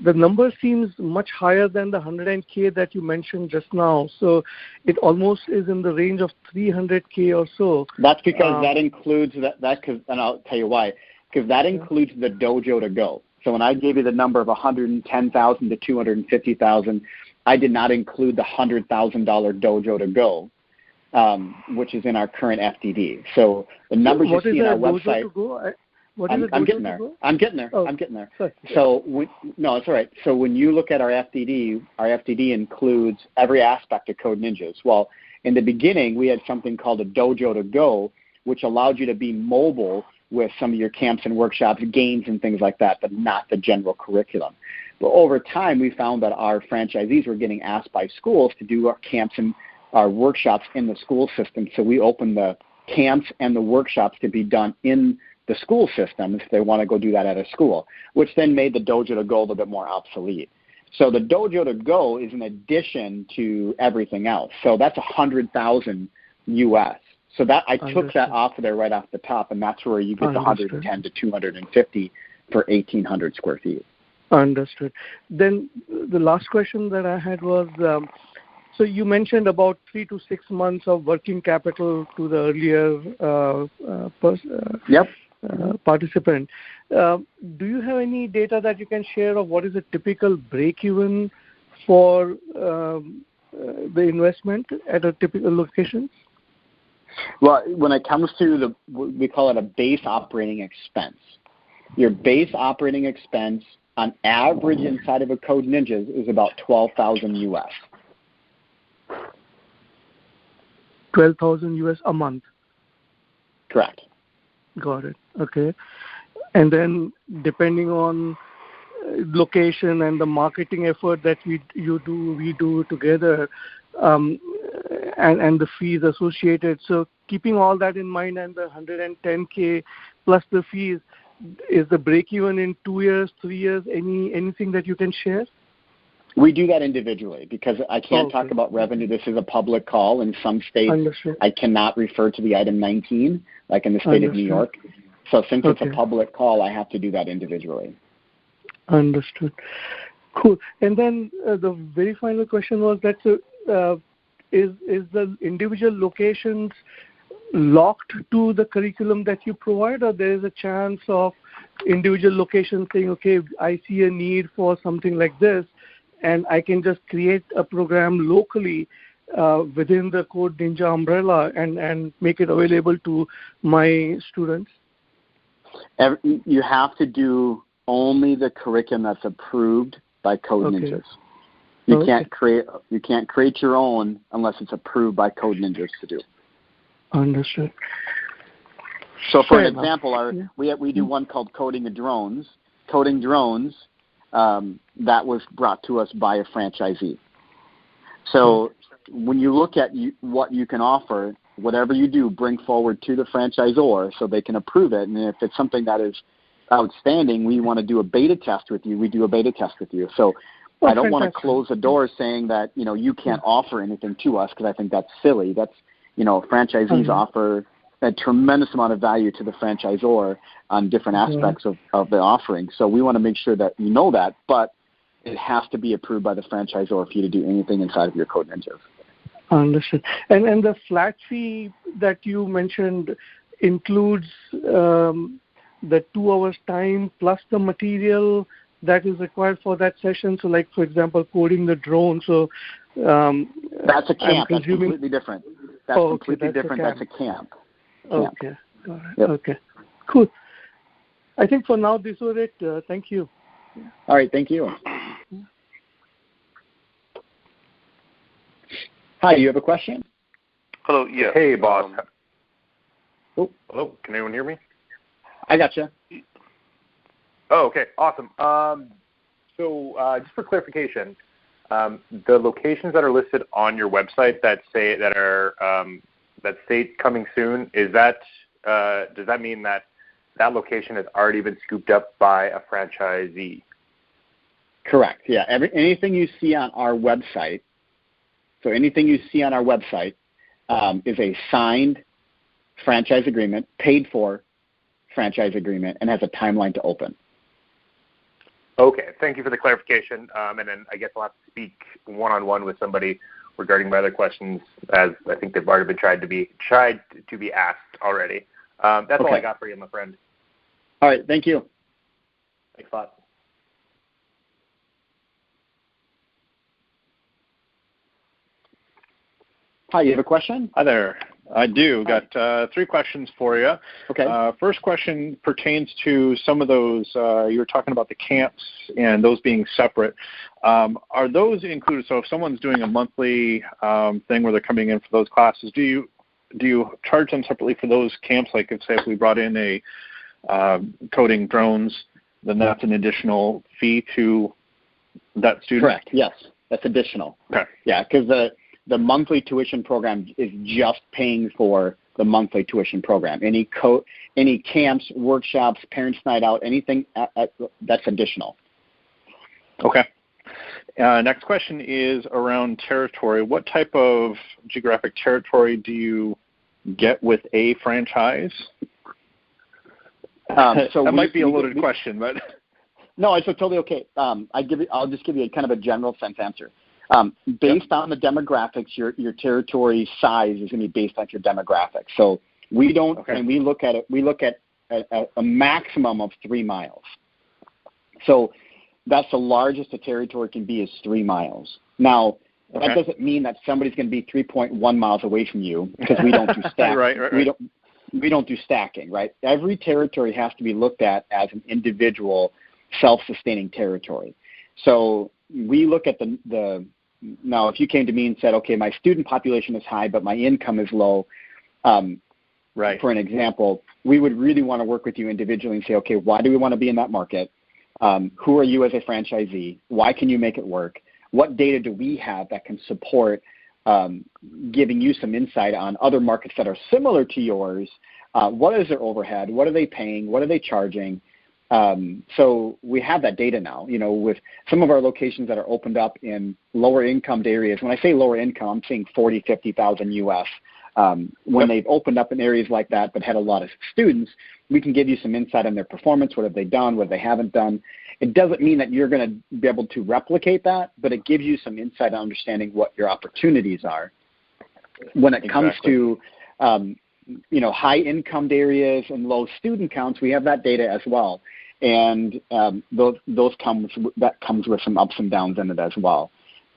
The number seems much higher than the 100K that you mentioned just now. So it almost is in the range of 300K or so. That's because that includes and I'll tell you why. Because that includes the dojo to go. So when I gave you the number of 110,000 to 250,000, I did not include the $100,000 dojo to go, which is in our current FDD. So the numbers you see on our website. To go? I'm getting there. I'm getting there. Sorry. So no, it's all right. So when you look at our FDD includes every aspect of Code Ninjas. Well, In the beginning, we had something called a Dojo to Go, which allowed you to be mobile with some of your camps and workshops, games and things like that, but not the general curriculum. But over time, we found that our franchisees were getting asked by schools to do our camps and our workshops in the school system. So we opened the camps and the workshops to be done in the school system if they want to go do that at a school, which then made the Dojo to Go a little bit more obsolete. So the Dojo to Go is an addition to everything else. So that's $100,000 US. So that I took that off of there right off the top, and that's where you get the 110 to 250 for 1,800 square feet. Understood. Then the last question that I had was, so you mentioned about 3 to 6 months of working capital to the earlier participant. Do you have any data that you can share of what is a typical break-even for the investment at a typical location? Well, when it comes to we call it a base operating expense. Your base operating expense on average inside of a Code Ninjas is about $12,000 US. $12,000 US a month. Correct. Got it. Okay. And then depending on location and the marketing effort that we do together, and the fees associated. So keeping all that in mind and the $110K plus the fees, is the break even in 2 years, 3 years? Anything that you can share? We do that individually because I can't talk about revenue. This is a public call. In some states, I cannot refer to the item 19, like in the state of New York. So since it's a public call, I have to do that individually. Understood. Cool. And then the very final question was that is the individual locations locked to the curriculum that you provide, or there is a chance of individual locations saying, okay, I see a need for something like this, and I can just create a program locally within the Code Ninja umbrella and make it available to my students? You have to do only the curriculum that's approved by Code Ninjas. You can't create your own unless it's approved by Code Ninjas to do. Understood. So for an example, we do one called Coding Drones. Coding Drones, that was brought to us by a franchisee. So when you look at what you can offer, whatever you do, bring forward to the franchisor so they can approve it. And if it's something that is outstanding, we want to do a beta test with you, we do a beta test with you. So I don't want to close the door saying that, you can't offer anything to us, because I think that's silly. That's, franchisees offer a tremendous amount of value to the franchisor on different aspects of the offering. So we want to make sure that you know that, but it has to be approved by the franchisor for you to do anything inside of your Code Ninjas. Understood. And the flat fee that you mentioned includes the 2 hours time plus the material that is required for that session. So, like, for example, coding the drone. So that's a camp. That's completely different. That's completely different. That's a camp. Okay. All right. Yep. Okay. Cool. I think for now this was it. Thank you. All right. Thank you. Hi. You have a question? Hello. Yeah. Hey, boss. Hello. Can anyone hear me? I gotcha. Oh, okay. Awesome. So just for clarification, the locations that are listed on your website that state coming soon, is that does that mean that location has already been scooped up by a franchisee? Correct. Yeah. Anything you see on our website, is a signed franchise agreement, paid for franchise agreement, and has a timeline to open. Okay. Thank you for the clarification. And then I guess I'll have to speak one-on-one with somebody regarding my other questions, as I think they've already been tried to be asked already. That's all I got for you, my friend. All right. Thank you. Thanks a lot. Hi, you have a question? Hi there. I do. Got 3 questions for you. Okay. First question pertains to some of those, you were talking about the camps and those being separate. Are those included? So if someone's doing a monthly thing where they're coming in for those classes, do you charge them separately for those camps? Like if we brought in a coding drones, then that's an additional fee to that student? Correct. Yes, that's additional. Okay. Yeah, because the monthly tuition program is just paying for the monthly tuition program. Any camps, workshops, parents' night out, anything that's additional. Okay. Next question is around territory. What type of geographic territory do you get with a franchise? That might be a loaded question, but no, it's totally okay. I'll just give you a kind of a general sense answer. Based on the demographics, your territory size is going to be based on your demographics. So we don't, and we look at it. We look at a maximum of 3 miles. So that's the largest a territory can be is 3 miles. Now that doesn't mean that somebody's going to be 3.1 miles away from you because we don't do stacking. Right. We don't do stacking, right? Every territory has to be looked at as an individual, self-sustaining territory. So we look at now if you came to me and said, okay, my student population is high, but my income is low, for an example, we would really want to work with you individually and say, okay, why do we want to be in that market? Who are you as a franchisee? Why can you make it work? What data do we have that can support giving you some insight on other markets that are similar to yours? What is their overhead? What are they paying? What are they charging? So we have that data now, with some of our locations that are opened up in lower income areas. When I say lower income, I'm saying 40, 50,000 US. When they've opened up in areas like that but had a lot of students, we can give you some insight on their performance, what have they done, what they haven't done. It doesn't mean that you're going to be able to replicate that, but it gives you some insight on understanding what your opportunities are. When it comes to high income areas and low student counts, we have that data as well. And that comes with some ups and downs in it as well.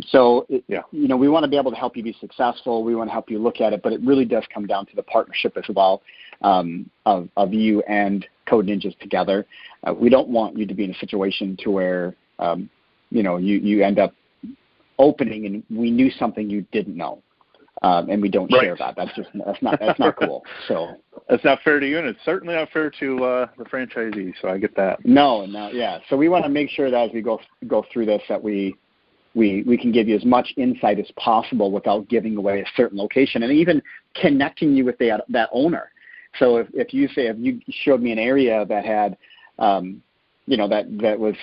So, we want to be able to help you be successful. We want to help you look at it, but it really does come down to the partnership as well of you and Code Ninjas together. We don't want you to be in a situation to where, you end opening and we knew something you didn't know. And we don't share that. That's not cool. So that's not fair to you, and it's certainly not fair to the franchisee. So I get that. No. So we want to make sure that as we go through this, that we can give you as much insight as possible without giving away a certain location, and even connecting you with that owner. So if you showed me an area that had, that was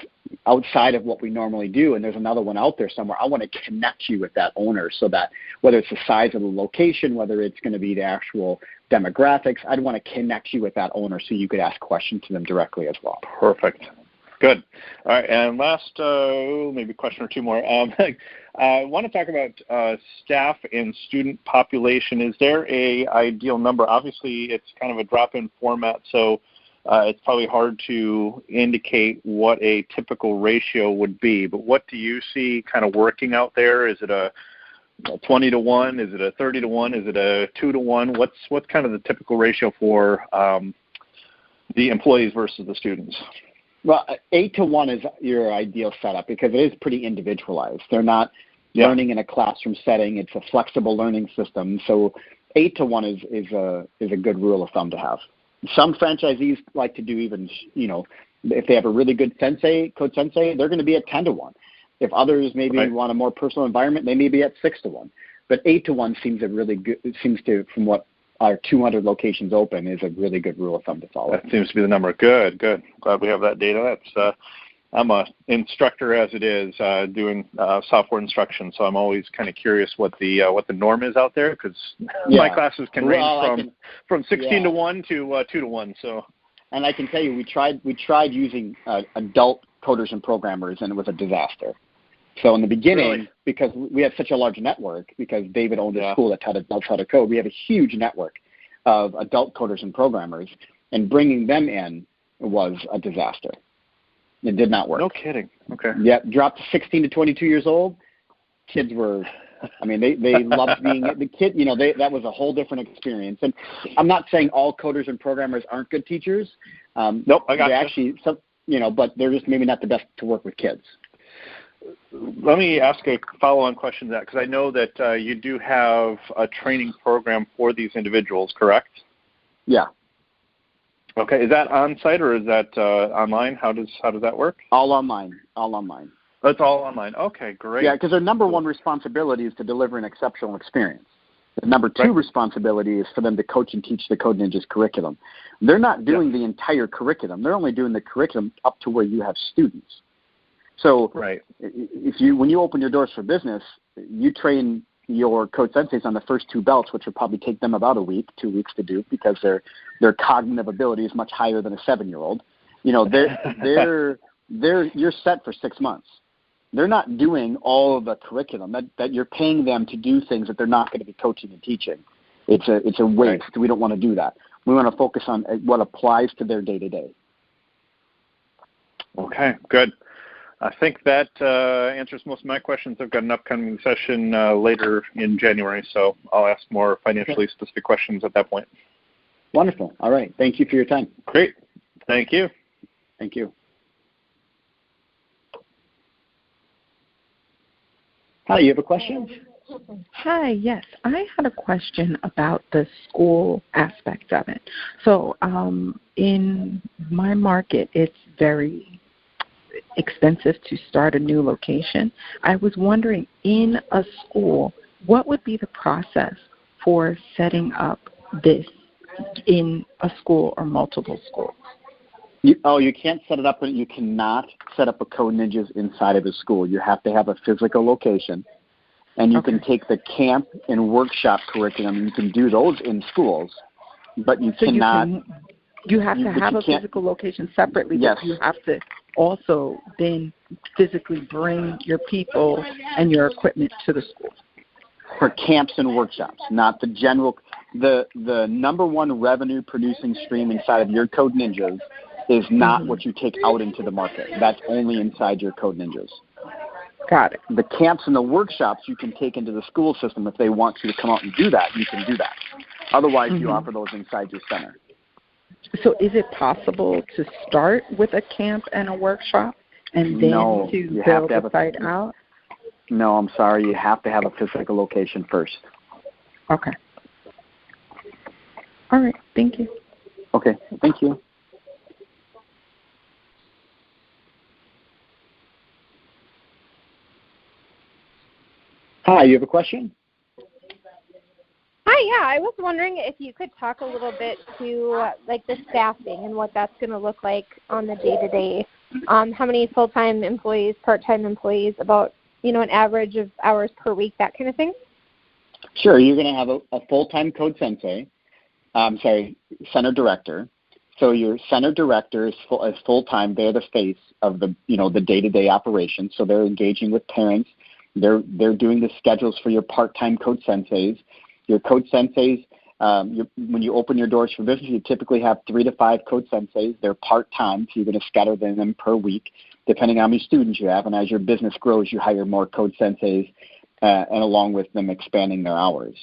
outside of what we normally do, and there's another one out there somewhere, I want to connect you with that owner so that whether it's the size of the location, whether it's going to be the actual demographics, I'd want to connect you with that owner so you could ask questions to them directly as well. Perfect. Good. All right, and last maybe question or 2 more. I want to talk about staff and student population. Is there a ideal number? Obviously, it's kind of a drop-in format, so it's probably hard to indicate what a typical ratio would be, but what do you see kind of working out there? Is it a 20-to-1? Is it a 30-to-1? Is it a 2-to-1? What's kind of the typical ratio for the employees versus the students? Well, 8-to-1 is your ideal setup because it is pretty individualized. They're not learning in a classroom setting. It's a flexible learning system. So 8-to-1 is a good rule of thumb to have. Some franchisees like to do even, if they have a really good code sensei, they're going to be at 10-to-1. If others maybe want a more personal environment, they may be at 6-to-1. But 8-to-1 seems from what our 200 locations open, is a really good rule of thumb to follow. That seems to be the number. Good. Glad we have that data. That's I'm an instructor as it is, doing software instruction, so I'm always kind of curious what the norm is out there, because my classes can range from 16-to-1 to 2-to-1. So, and I can tell you, we tried using adult coders and programmers, and it was a disaster. So in the beginning, because we have such a large network, because David owned a school that taught adults how to code, we have a huge network of adult coders and programmers, and bringing them in was a disaster. It did not work. No kidding. Okay. Yeah, dropped to 16 to 22 years old. Kids were I mean, they loved being the kid. You know, that was a whole different experience. And I'm not saying all coders and programmers aren't good teachers. Nope, I got you. Actually, but they're just maybe not the best to work with kids. Let me ask a follow-on question to that, because I know that you do have a training program for these individuals, correct? Yeah. Okay. Is that on-site or is that online? How does that work? All online. It's all online. Okay, great. Yeah, because their number one responsibility is to deliver an exceptional experience. The number two responsibility is for them to coach and teach the Code Ninjas curriculum. They're not doing the entire curriculum. They're only doing the curriculum up to where you have students. So when you open your doors for business, you train your Code Senseis on the first two belts, which would probably take them about 2 weeks to do, because their cognitive ability is much higher than a 7-year-old. You know, you're set for 6 months. They're not doing all of the curriculum that you're paying them to do things that they're not going to be coaching and teaching. It's a waste. Right. We don't want to do that. We want to focus on what applies to their day-to-day. Okay, good. I think that answers most of my questions. I've got an upcoming session later in January, so I'll ask more financially specific questions at that point. Wonderful. All right. Thank you for your time. Great. Thank you. Thank you. Hi, you have a question? Hi, yes. I had a question about the school aspect of it. So in my market, it's very expensive to start a new location. I was wondering, in a school, what would be the process for setting up this in a school or multiple schools? You can't set it up, but you cannot set up a Code Ninjas inside of a school. You have to have a physical location, and you can take the camp and workshop curriculum. You can do those in schools, but you cannot. You have to have a physical location separately, yes. But you have to also then physically bring your people and your equipment to the school. For camps and workshops, not the general. The number one revenue producing stream inside of your Code Ninjas is not what you take out into the market. That's only inside your Code Ninjas. Got it. The camps and the workshops you can take into the school system. If they want you to come out and do that, you can do that. Otherwise, you offer those inside your center. So is it possible to start with a camp and a workshop and then to build the site out? No, I'm sorry. You have to have a physical location first. Okay. All right. Thank you. Okay. Thank you. Hi, you have a question? Hi, yeah. I was wondering if you could talk a little bit to like the staffing and what that's going to look like on the day-to-day. How many full-time employees, part-time employees, about, an average of hours per week, that kind of thing? Sure. You're going to have a full-time Code Sensei, center director. So your center director is full-time. They're the face of the day-to-day operation. So they're engaging with parents. They're doing the schedules for your part-time Code Senseis. Your Code Senseis, when you open your doors for business, you typically have 3 to 5 Code Senseis. They're part-time, so you're going to scatter them per week, depending on how many students you have. And as your business grows, you hire more Code Senseis, and along with them expanding their hours.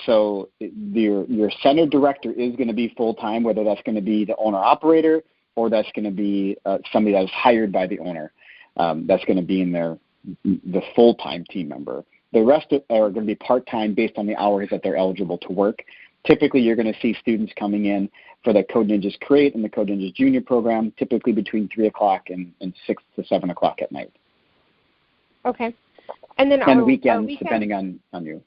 So your center director is going to be full-time, whether that's going to be the owner-operator or that's going to be somebody that is hired by the owner. That's going to be in the full-time team member. The rest are going to be part-time based on the hours that they're eligible to work. Typically, you're going to see students coming in for the Code Ninjas Create and the Code Ninjas Junior program, typically between 3 o'clock and 6 to 7 o'clock at night. Okay. And then weekends, depending on you.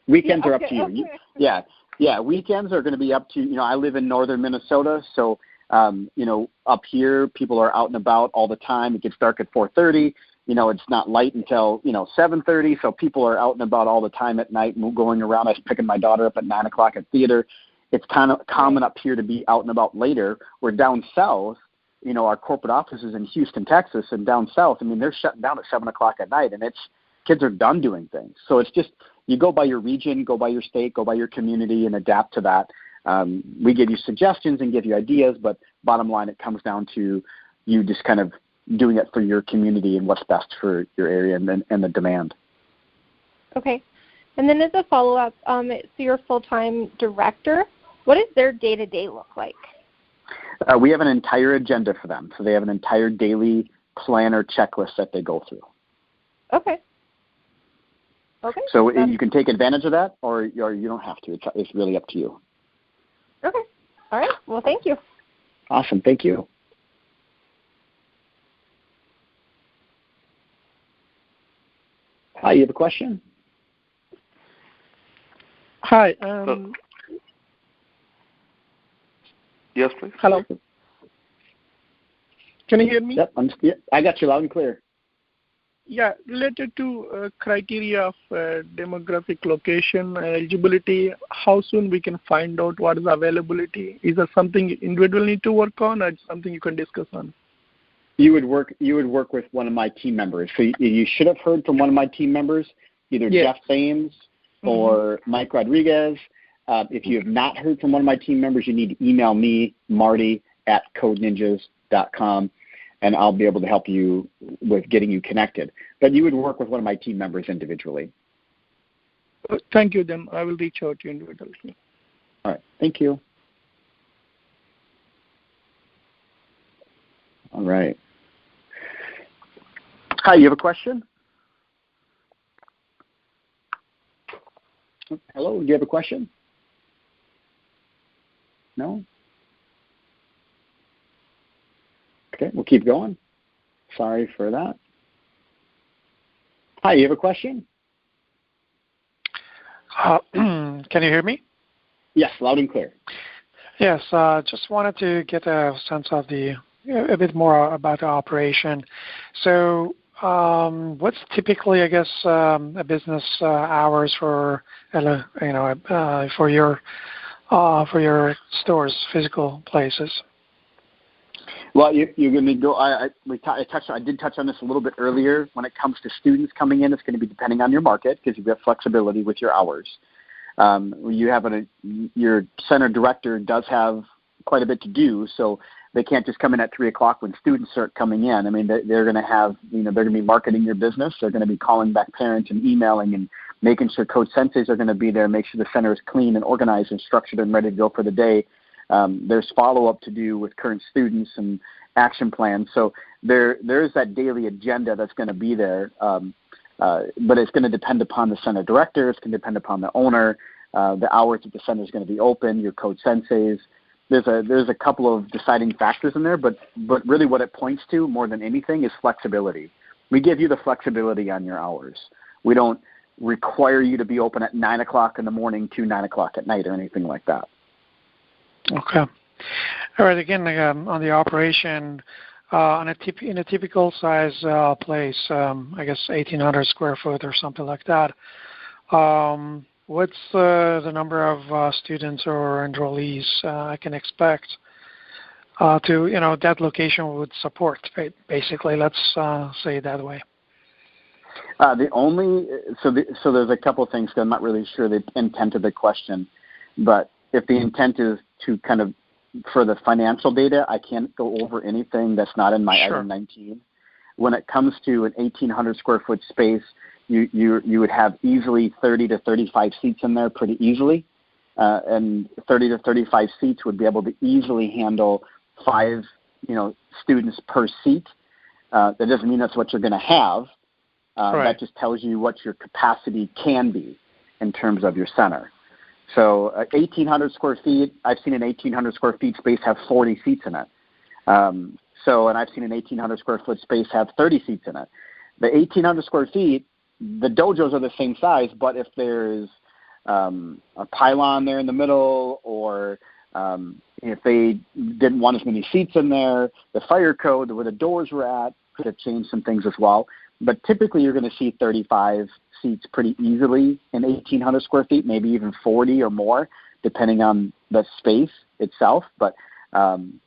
Weekends are up to you. Okay. Yeah, weekends are going to be up to, I live in northern Minnesota, so, up here, people are out and about all the time. It gets dark at 4:30. It's not light until, 7:30, so people are out and about all the time at night and going around. I was picking my daughter up at 9 o'clock at theater. It's kind of common up here to be out and about later. We're down south, our corporate office is in Houston, Texas, and down south, they're shutting down at 7 o'clock at night, and kids are done doing things. So it's just, you go by your region, go by your state, go by your community, and adapt to that. We give you suggestions and give you ideas, but bottom line, it comes down to you just kind of doing it for your community and what's best for your area and the demand. Okay. And then as a follow-up, so you're a full-time director. What does their day-to-day look like? We have an entire agenda for them. So they have an entire daily plan or checklist that they go through. Okay. Okay. So you can take advantage of that, or you don't have to. It's really up to you. Okay. All right. Well, thank you. Awesome. Thank you. Hi, you have a question? Hi. Yes, please. Hello. Can you hear me? Yep, I got you loud and clear. Yeah, related to criteria of demographic, location, eligibility, how soon we can find out what is availability? Is that something individual need to work on, or something you can discuss on? You would work with one of my team members. So you should have heard from one of my team members, either Jeff Thames or Mike Rodriguez. If you have not heard from one of my team members, you need to email me, Marty, at codeninjas.com, and I'll be able to help you with getting you connected. But you would work with one of my team members individually. Thank you, then. I will reach out to you individually. All right. Thank you. All right. Hi, you have a question? Hello, do you have a question? No? Okay, we'll keep going. Sorry for that. Hi, you have a question? Can you hear me? Yes, loud and clear. Yes, just wanted to get a sense of a bit more about the operation. So, what's typically, I guess, a business hours for your stores, physical places? Well, you're going to go. I did touch on this a little bit earlier. When it comes to students coming in, it's going to be depending on your market because you've got flexibility with your hours. Your center director does have quite a bit to do, so they can't just come in at 3 o'clock when students start coming in. I mean, they're going to have, they're going to be marketing your business. They're going to be calling back parents and emailing and making sure code senseis are going to be there, make sure the center is clean and organized and structured and ready to go for the day. There's follow-up to do with current students and action plans. So there's that daily agenda that's going to be there, but it's going to depend upon the center director. It's going to depend upon the owner, the hours that the center is going to be open, your code senseis. There's a couple of deciding factors in there, but really what it points to more than anything is flexibility. We give you the flexibility on your hours. We don't require you to be open at 9 o'clock in the morning to 9 o'clock at night or anything like that. Okay. All right. Again, on the operation, in a typical size place, I guess 1,800 square foot or something like that. What's the number of students or enrollees I can expect that location would support? Basically, let's say it that way. So there's a couple of things. I'm not really sure the intent of the question, but if the intent is to kind of for the financial data, I can't go over anything that's not in my item 19. When it comes to an 1,800 square foot space, you would have easily 30 to 35 seats in there pretty easily, and 30 to 35 seats would be able to easily handle 5 students per seat. That doesn't mean that's what you're going to have. That just tells you what your capacity can be in terms of your center. So 1,800 square feet, I've seen an 1,800 square feet space have 40 seats in it. And I've seen an 1,800 square foot space have 30 seats in it. The 1,800 square feet, the dojos are the same size, but if there's a pylon there in the middle, or if they didn't want as many seats in there, the fire code where the doors were at could have changed some things as well. But typically you're going to see 35 seats pretty easily in 1,800 square feet, maybe even 40 or more, depending on the space itself. But, and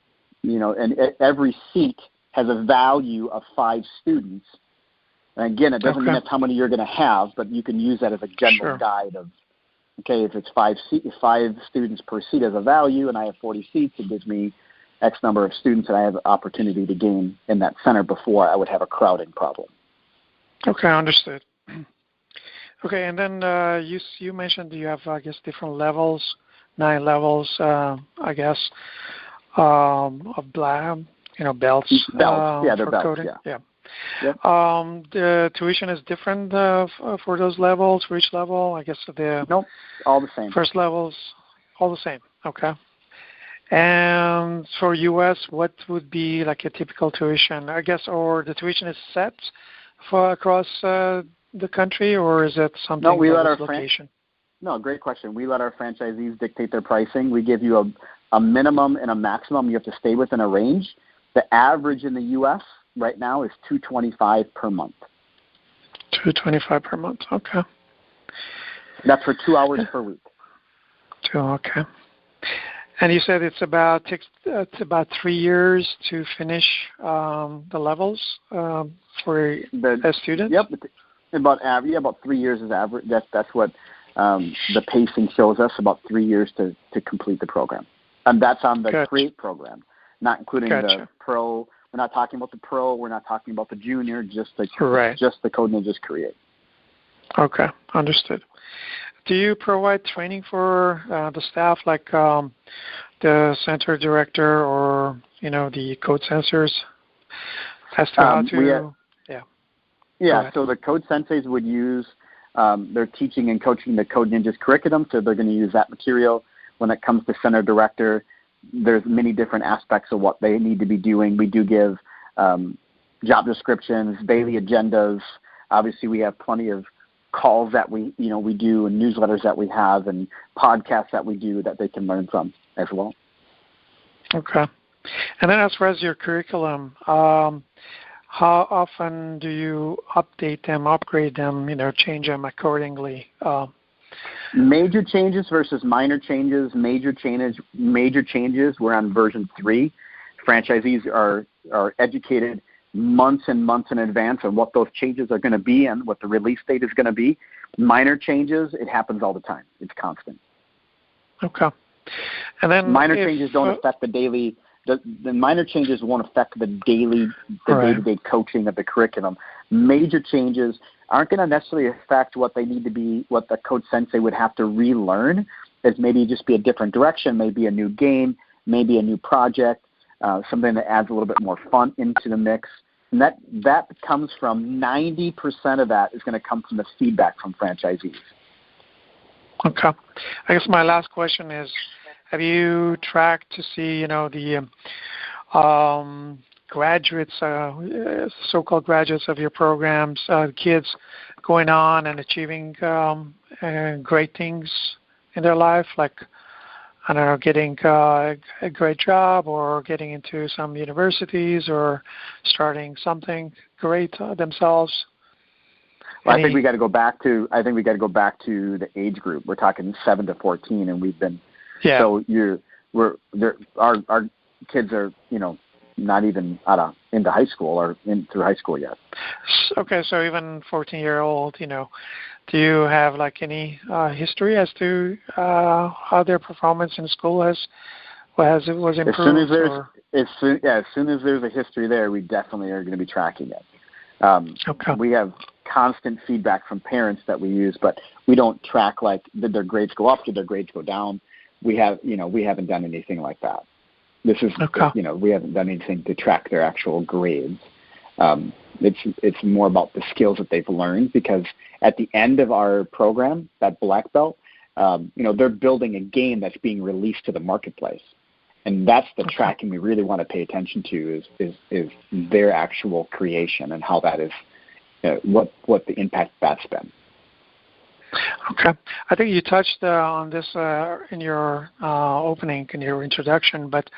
every seat has a value of 5 students. And again, it doesn't mean that's how many you're going to have, but you can use that as a general guide of, okay, if it's 5 students per seat as a value and I have 40 seats, it gives me X number of students that I have opportunity to gain in that center before I would have a crowding problem. Okay, understood. Okay, and then you mentioned you have, I guess, different levels, 9 levels, I guess, of belts. Belts, yeah, they're for belts, coding. yeah. Yep. The tuition is different for those levels, for each level. I guess Nope, all the same. First levels, all the same. Okay. And for U.S., what would be like a typical tuition? I guess, or the tuition is set for across the country, or is it something? No, we let our location? No, great question. We let our franchisees dictate their pricing. We give you a minimum and a maximum. You have to stay within a range. The average in the U.S. right now is $225 per month. $225 per month. Okay. That's for 2 hours per week. Okay. And you said it's about 3 years to finish the levels for a student. Yep, about 3 years is average. That's what the pacing shows us. About 3 years to complete the program, and that's on the Create program, not including the Pro. We're not talking about the Pro. We're not talking about the Junior. Just the Code Ninjas Create. Okay, understood. Do you provide training for the staff, like the center director or the code sensors, as to how to? Yeah. So the code senseis would use. They're teaching and coaching the Code Ninjas curriculum, so they're going to use that material. When it comes to center director, there's many different aspects of what they need to be doing. We do give job descriptions, daily agendas. Obviously, we have plenty of calls that we do, and newsletters that we have, and podcasts that we do that they can learn from as well. Okay. And then as far as your curriculum, how often do you update them, upgrade them, change them accordingly? Major changes versus minor changes. Major changes. We're on version 3. Franchisees are educated months and months in advance on what those changes are going to be and what the release date is going to be. Minor changes, it happens all the time. It's constant. Okay. And then minor changes don't affect the daily. The minor changes won't affect the day-to-day coaching of the curriculum. Major changes aren't going to necessarily affect what they need to be, what the Code Sensei would have to relearn. It's maybe just be a different direction, maybe a new game, maybe a new project, something that adds a little bit more fun into the mix. And that comes from 90% of that is going to come from the feedback from franchisees. Okay. I guess my last question is, have you tracked to see, the graduates, so-called graduates of your programs, kids going on and achieving great things in their life, like, I don't know, getting a great job or getting into some universities or starting something great themselves? Well, I think we got to go back to the age group. We're talking 7 to 14, and we've been. Yeah. So our kids are not even into high school or through high school yet. Okay, so even 14-year-old, do you have like any history as to how their performance in school was improved? As soon as there's a history there, we definitely are going to be tracking it. Okay. We have constant feedback from parents that we use, but we don't track like did their grades go up, did their grades go down. We haven't done anything like that. This is we haven't done anything to track their actual grades. It's more about the skills that they've learned, because at the end of our program, that black belt, they're building a game that's being released to the marketplace, and that's the tracking we really want to pay attention to is their actual creation and how that is, what the impact that's been. Okay. I think you touched on this in your opening, in your introduction, but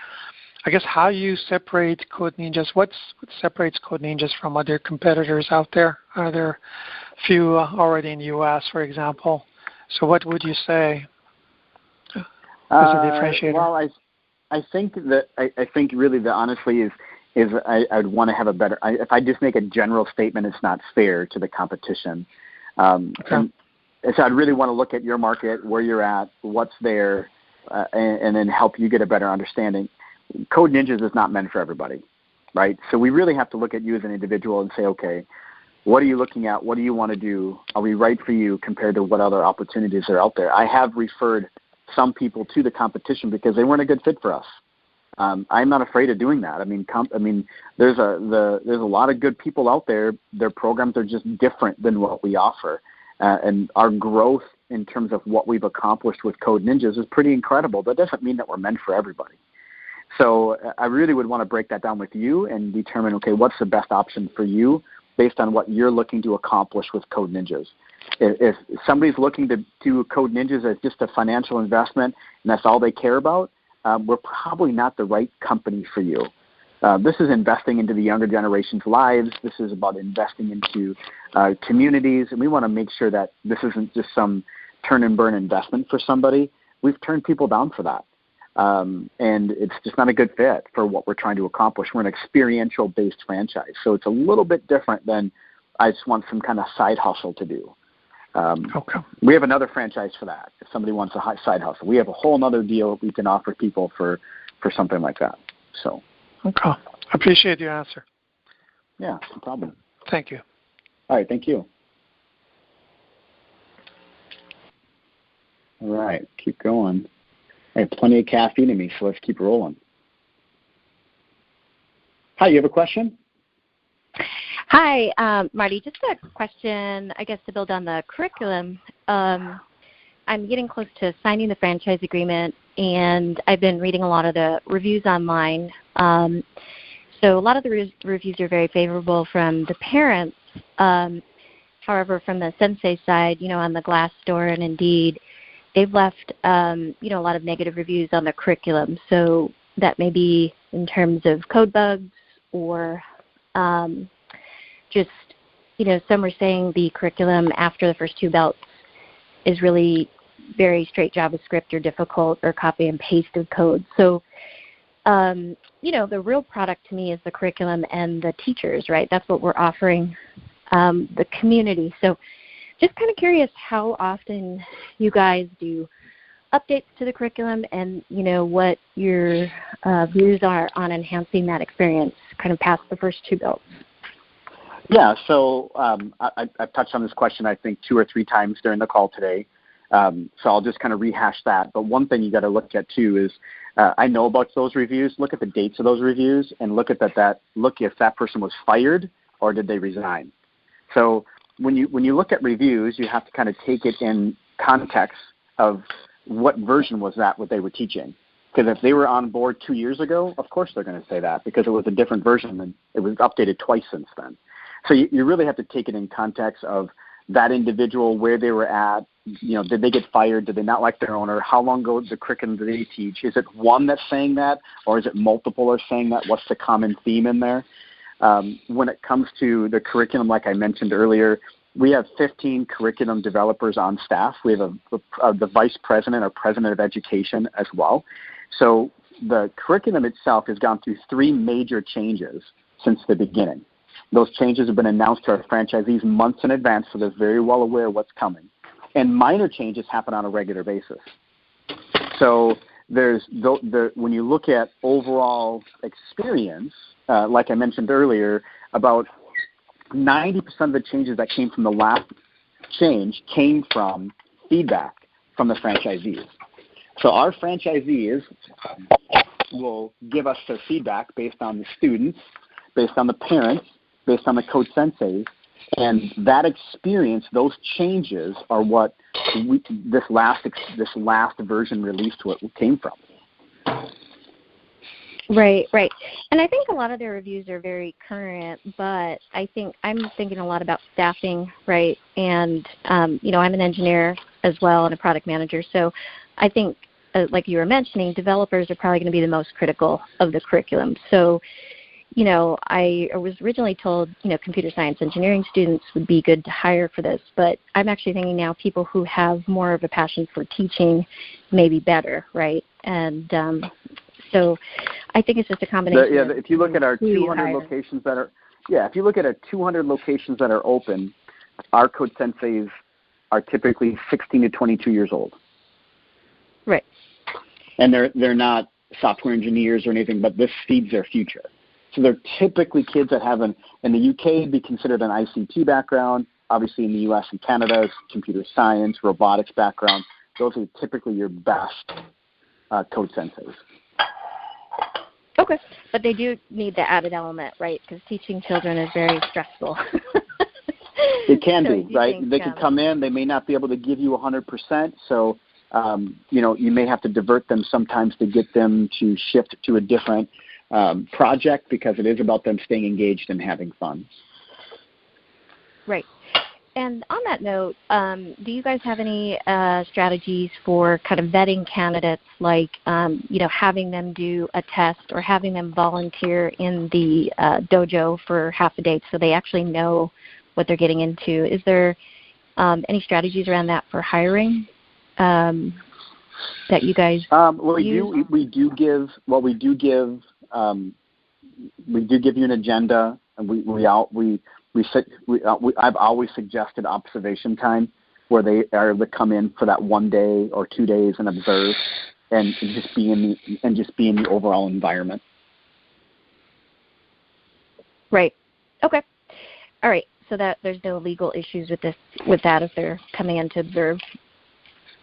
I guess how you separate Code Ninjas, what separates Code Ninjas from other competitors out there? Are there few already in the U.S., for example? So what would you say is a differentiator? Well, I think really the honestly is I'd want to have a better. If I just make a general statement, it's not fair to the competition. So I'd really want to look at your market, where you're at, what's there, and then help you get a better understanding. Code Ninjas is not meant for everybody, right? So we really have to look at you as an individual and say, okay, What are you looking at? What do you want to do? Are we right for you compared to what other opportunities are out there? I have referred some people to the competition because they weren't a good fit for us. I'm not afraid of doing that. I mean, there's a lot of good people out there. Their programs are just different than what we offer, and our growth in terms of what we've accomplished with Code Ninjas is pretty incredible. That doesn't mean that we're meant for everybody. So I really would want to break that down with you and determine, okay, what's the best option for you based on what you're looking to accomplish with Code Ninjas. If somebody's looking to do Code Ninjas as just a financial investment and that's all they care about, we're probably not the right company for you. This is investing into the younger generation's lives. This is about investing into communities, and we want to make sure that this isn't just some turn and burn investment for somebody. We've turned people down for that. And it's just not a good fit for what we're trying to accomplish. We're an experiential-based franchise, so it's a little bit different than I just want some kind of side hustle to do. Okay. We have another franchise for that. If somebody wants a high side hustle, we have a whole other deal we can offer people for something like that. So. Okay. I appreciate your answer. Yeah, no problem. Thank you. All right, thank you. All right, keep going. I have plenty of caffeine in me, so let's keep rolling. Hi, you have a question? Hi, Marty. Just a question, I guess, to build on the curriculum. I'm getting close to signing the franchise agreement, and I've been reading a lot of the reviews online. So a lot of the reviews are very favorable from the parents. However, from the sensei side, on the Glassdoor and Indeed, they've left, a lot of negative reviews on the curriculum. So that may be in terms of code bugs or just, some are saying the curriculum after the first two belts is really very straight JavaScript or difficult or copy and paste of code. So, the real product to me is the curriculum and the teachers, right? That's what we're offering the community. So just kind of curious how often you guys do updates to the curriculum and, what your views are on enhancing that experience kind of past the first two belts. Yeah, so I've touched on this question, I think, 2 or 3 times during the call today. So I'll just kind of rehash that. But one thing you got to look at, too, is I know about those reviews. Look at the dates of those reviews and look at look if that person was fired or did they resign. So when you look at reviews, you have to kind of take it in context of what version was that what they were teaching. Because if they were on board 2 years ago, of course they're going to say that because it was a different version and it was updated twice since then. So you really have to take it in context of that individual, where they were at. Did they get fired? Did they not like their owner? How long ago the curriculum did they teach? Is it one that's saying that, or is it multiple are saying that? What's the common theme in there? When it comes to the curriculum, like I mentioned earlier, we have 15 curriculum developers on staff. We have the vice president or president of education as well. So the curriculum itself has gone through 3 major changes since the beginning. Those changes have been announced to our franchisees months in advance, so they're very well aware of what's coming. And minor changes happen on a regular basis. So when you look at overall experience, like I mentioned earlier, about 90% of the changes that came from the last change came from feedback from the franchisees. So our franchisees will give us their feedback based on the students, based on the parents, based on the code senseis, and that experience, those changes are what this last version released what came from. Right. And I think a lot of their reviews are very current, but I'm thinking a lot about staffing, right? And, I'm an engineer as well and a product manager. So I think, like you were mentioning, developers are probably going to be the most critical of the curriculum. So, I was originally told, computer science engineering students would be good to hire for this, but I'm actually thinking now people who have more of a passion for teaching may be better, right? And so I think it's just a combination. If you look at our 200 locations that are open, our code senseis are typically 16 to 22 years old. Right. And they're not software engineers or anything, but this feeds their future. So they're typically kids that have in the UK, it'd be considered an ICT background. Obviously, in the US and Canada, it's computer science, robotics background. Those are typically your best code senses. Okay, but they do need the added element, right? Because teaching children is very stressful. It can be, right? They can come in. They may not be able to give you 100%. So, you may have to divert them sometimes to get them to shift to a different project because it is about them staying engaged and having fun. Right. And on that note, do you guys have any strategies for kind of vetting candidates, like having them do a test or having them volunteer in the dojo for half a day so they actually know what they're getting into? Is there any strategies around that for hiring that you guys use? We do give you an agenda, and I've always suggested observation time, where they are able to come in for that 1 day or 2 days and observe, and just be in the overall environment. Right. Okay. All right. So that there's no legal issues with that if they're coming in to observe.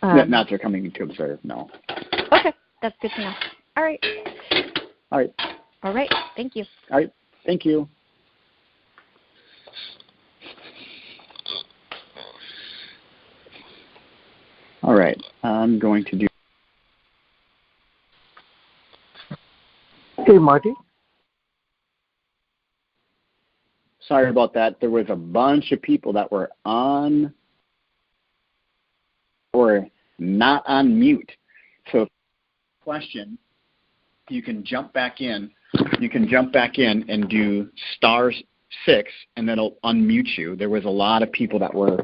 Not if they're coming in to observe. No. Okay, that's good to know. All right. All right. All right. Thank you. All right. Thank you. All right, I'm going to do... Hey, Marty. Sorry about that. There was a bunch of people that were on or not on mute. So, question, you can jump back in. You can jump back in and do *6, and then it'll unmute you. There was a lot of people that were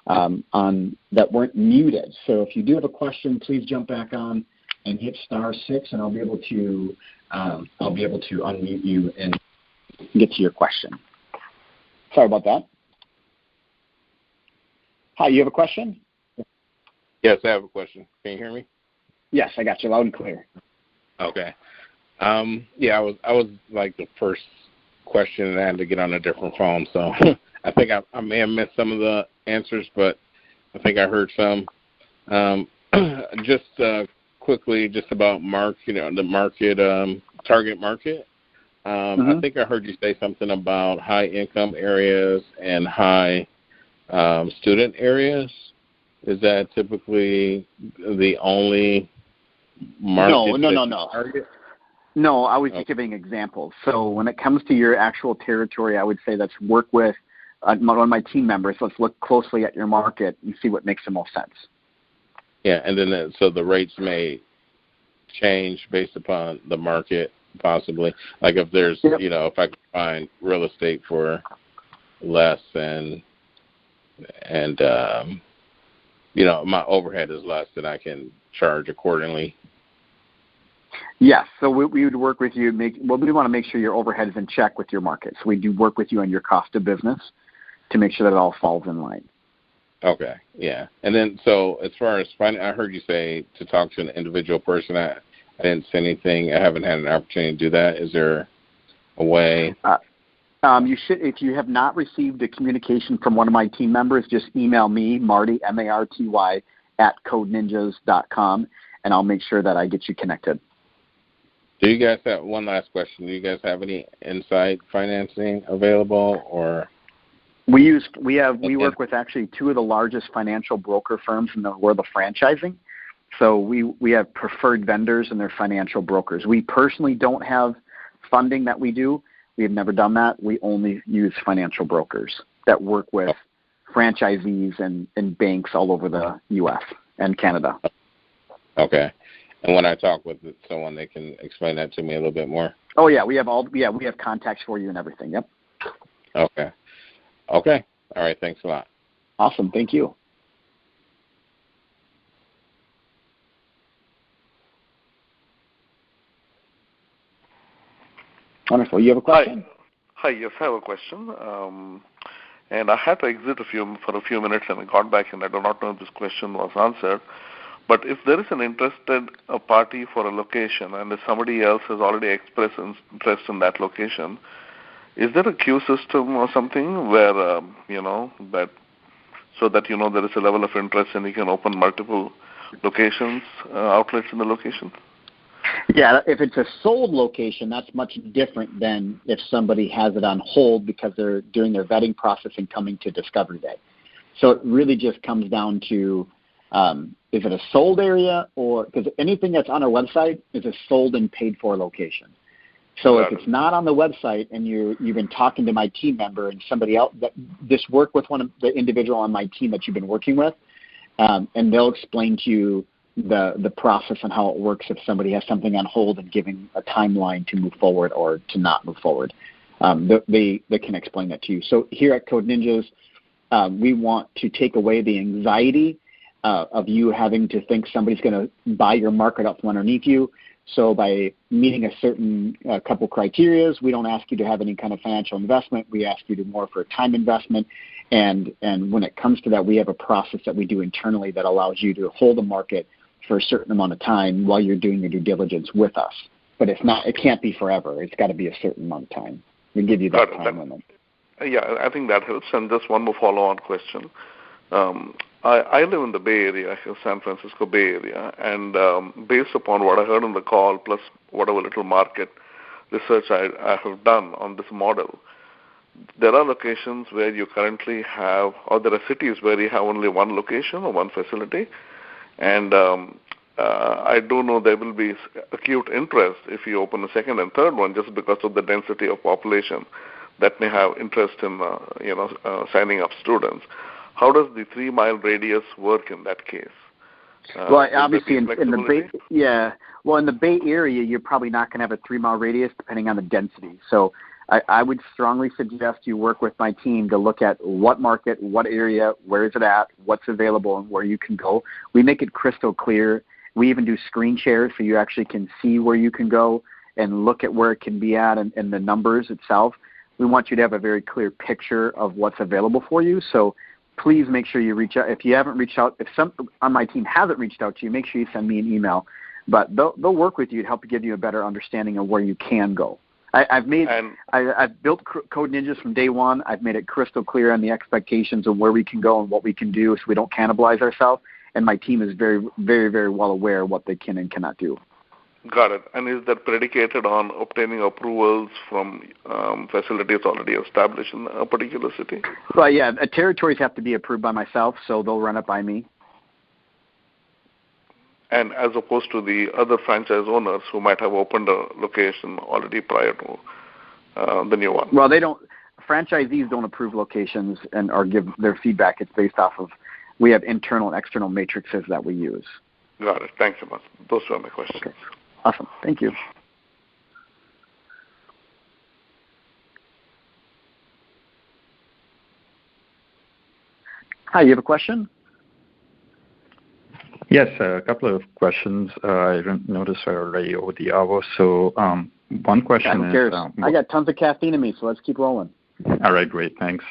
that weren't muted. So if you do have a question, please jump back on and hit *6, and I'll be able to unmute you and get to your question. Sorry about that. Hi, you have a question? Yes, I have a question. Can you hear me? Yes, I got you loud and clear. Okay. I was like the first question, and I had to get on a different phone, so I think I may have missed some of the answers, but I think I heard some. Just quickly, just about the market, target market. I think I heard you say something about high income areas and high student areas. Is that typically the only market? No. Target? No, I was just giving examples. So when it comes to your actual territory, I would say let's work with one of my team members. Let's look closely at your market and see what makes the most sense. Yeah, and then so the rates may change based upon the market, possibly. Like if there's, if I can find real estate for less and my overhead is less, then I can charge accordingly. Yes, so we would work with you. We want to make sure your overhead is in check with your market. So we do work with you on your cost of business to make sure that it all falls in line. Okay, yeah. And then, so as far as I heard you say to talk to an individual person. I didn't say anything. I haven't had an opportunity to do that. Is there a way? You should. If you have not received a communication from one of my team members, just email me, Marty, MARTY, @codeninjas.com, and I'll make sure that I get you connected. Do you guys have one last question? Do you guys have any inside financing available, or? We work with actually two of the largest financial broker firms in the world of franchising. So we have preferred vendors and they're financial brokers. We personally don't have funding that we do. We have never done that. We only use financial brokers that work with franchisees and banks all over the U.S. and Canada. Okay. And when I talk with someone, they can explain that to me a little bit more? Oh, yeah. We have contacts for you and everything. Yep. Okay. Okay. All right. Thanks a lot. Awesome. Thank you. Wonderful. You have a question? Hi. Yes, I have a question. And I had to exit for a few minutes, and I got back, and I do not know if this question was answered. But if there is an interested party for a location and if somebody else has already expressed interest in that location, is there a queue system or something where, that so that there is a level of interest and you can open multiple locations, outlets in the location? Yeah, if it's a sold location, that's much different than if somebody has it on hold because they're doing their vetting process and coming to Discovery Day. So it really just comes down to is it a sold area, or because anything that's on our website is a sold and paid for location. So if it's not on the website and you've been talking to my team member and somebody else, just work with one of the individual on my team that you've been working with, and they'll explain to you the process and how it works if somebody has something on hold and giving a timeline to move forward or to not move forward. They can explain that to you. So here at Code Ninjas, we want to take away the anxiety of you having to think somebody's going to buy your market up from underneath you. So by meeting a certain couple criteria, we don't ask you to have any kind of financial investment. We ask you to more for a time investment. And when it comes to that, we have a process that we do internally that allows you to hold the market for a certain amount of time while you're doing your due diligence with us. But it can't be forever. It's got to be a certain amount of time. We give you that time limit. Yeah, I think that helps. And just one more follow-on question. I live in the Bay Area, San Francisco Bay Area, and based upon what I heard on the call, plus whatever little market research I have done on this model, there are locations where you currently have, or there are cities where you have only one location or one facility, and I do know there will be acute interest if you open a second and third one just because of the density of population that may have interest in signing up students. How does the 3-mile radius work in that case? Well, obviously in the Bay Area, you're probably not going to have a 3-mile radius depending on the density. So I would strongly suggest you work with my team to look at what market, what area, where is it at, what's available, and where you can go. We make it crystal clear. We even do screen shares so you actually can see where you can go and look at where it can be at and the numbers itself. We want you to have a very clear picture of what's available for you. So please make sure you reach out. If you haven't reached out, if some on my team hasn't reached out to you, make sure you send me an email. But they'll work with you to help give you a better understanding of where you can go. I've built Code Ninjas from day one. I've made it crystal clear on the expectations of where we can go and what we can do so we don't cannibalize ourselves. And my team is very, very, very well aware of what they can and cannot do. Got it. And is that predicated on obtaining approvals from facilities already established in a particular city? Well, yeah, territories have to be approved by myself, so they'll run it by me. And as opposed to the other franchise owners who might have opened a location already prior to the new one. Well, franchisees don't approve locations or give their feedback. It's based off of, we have internal and external matrices that we use. Got it. Thank you much. Those were my questions. Okay. Awesome. Thank you. Hi, you have a question? Yes, a couple of questions. I noticed we're already over the hour. So one question is... I got tons of caffeine in me, so let's keep rolling. All right, great. Thanks.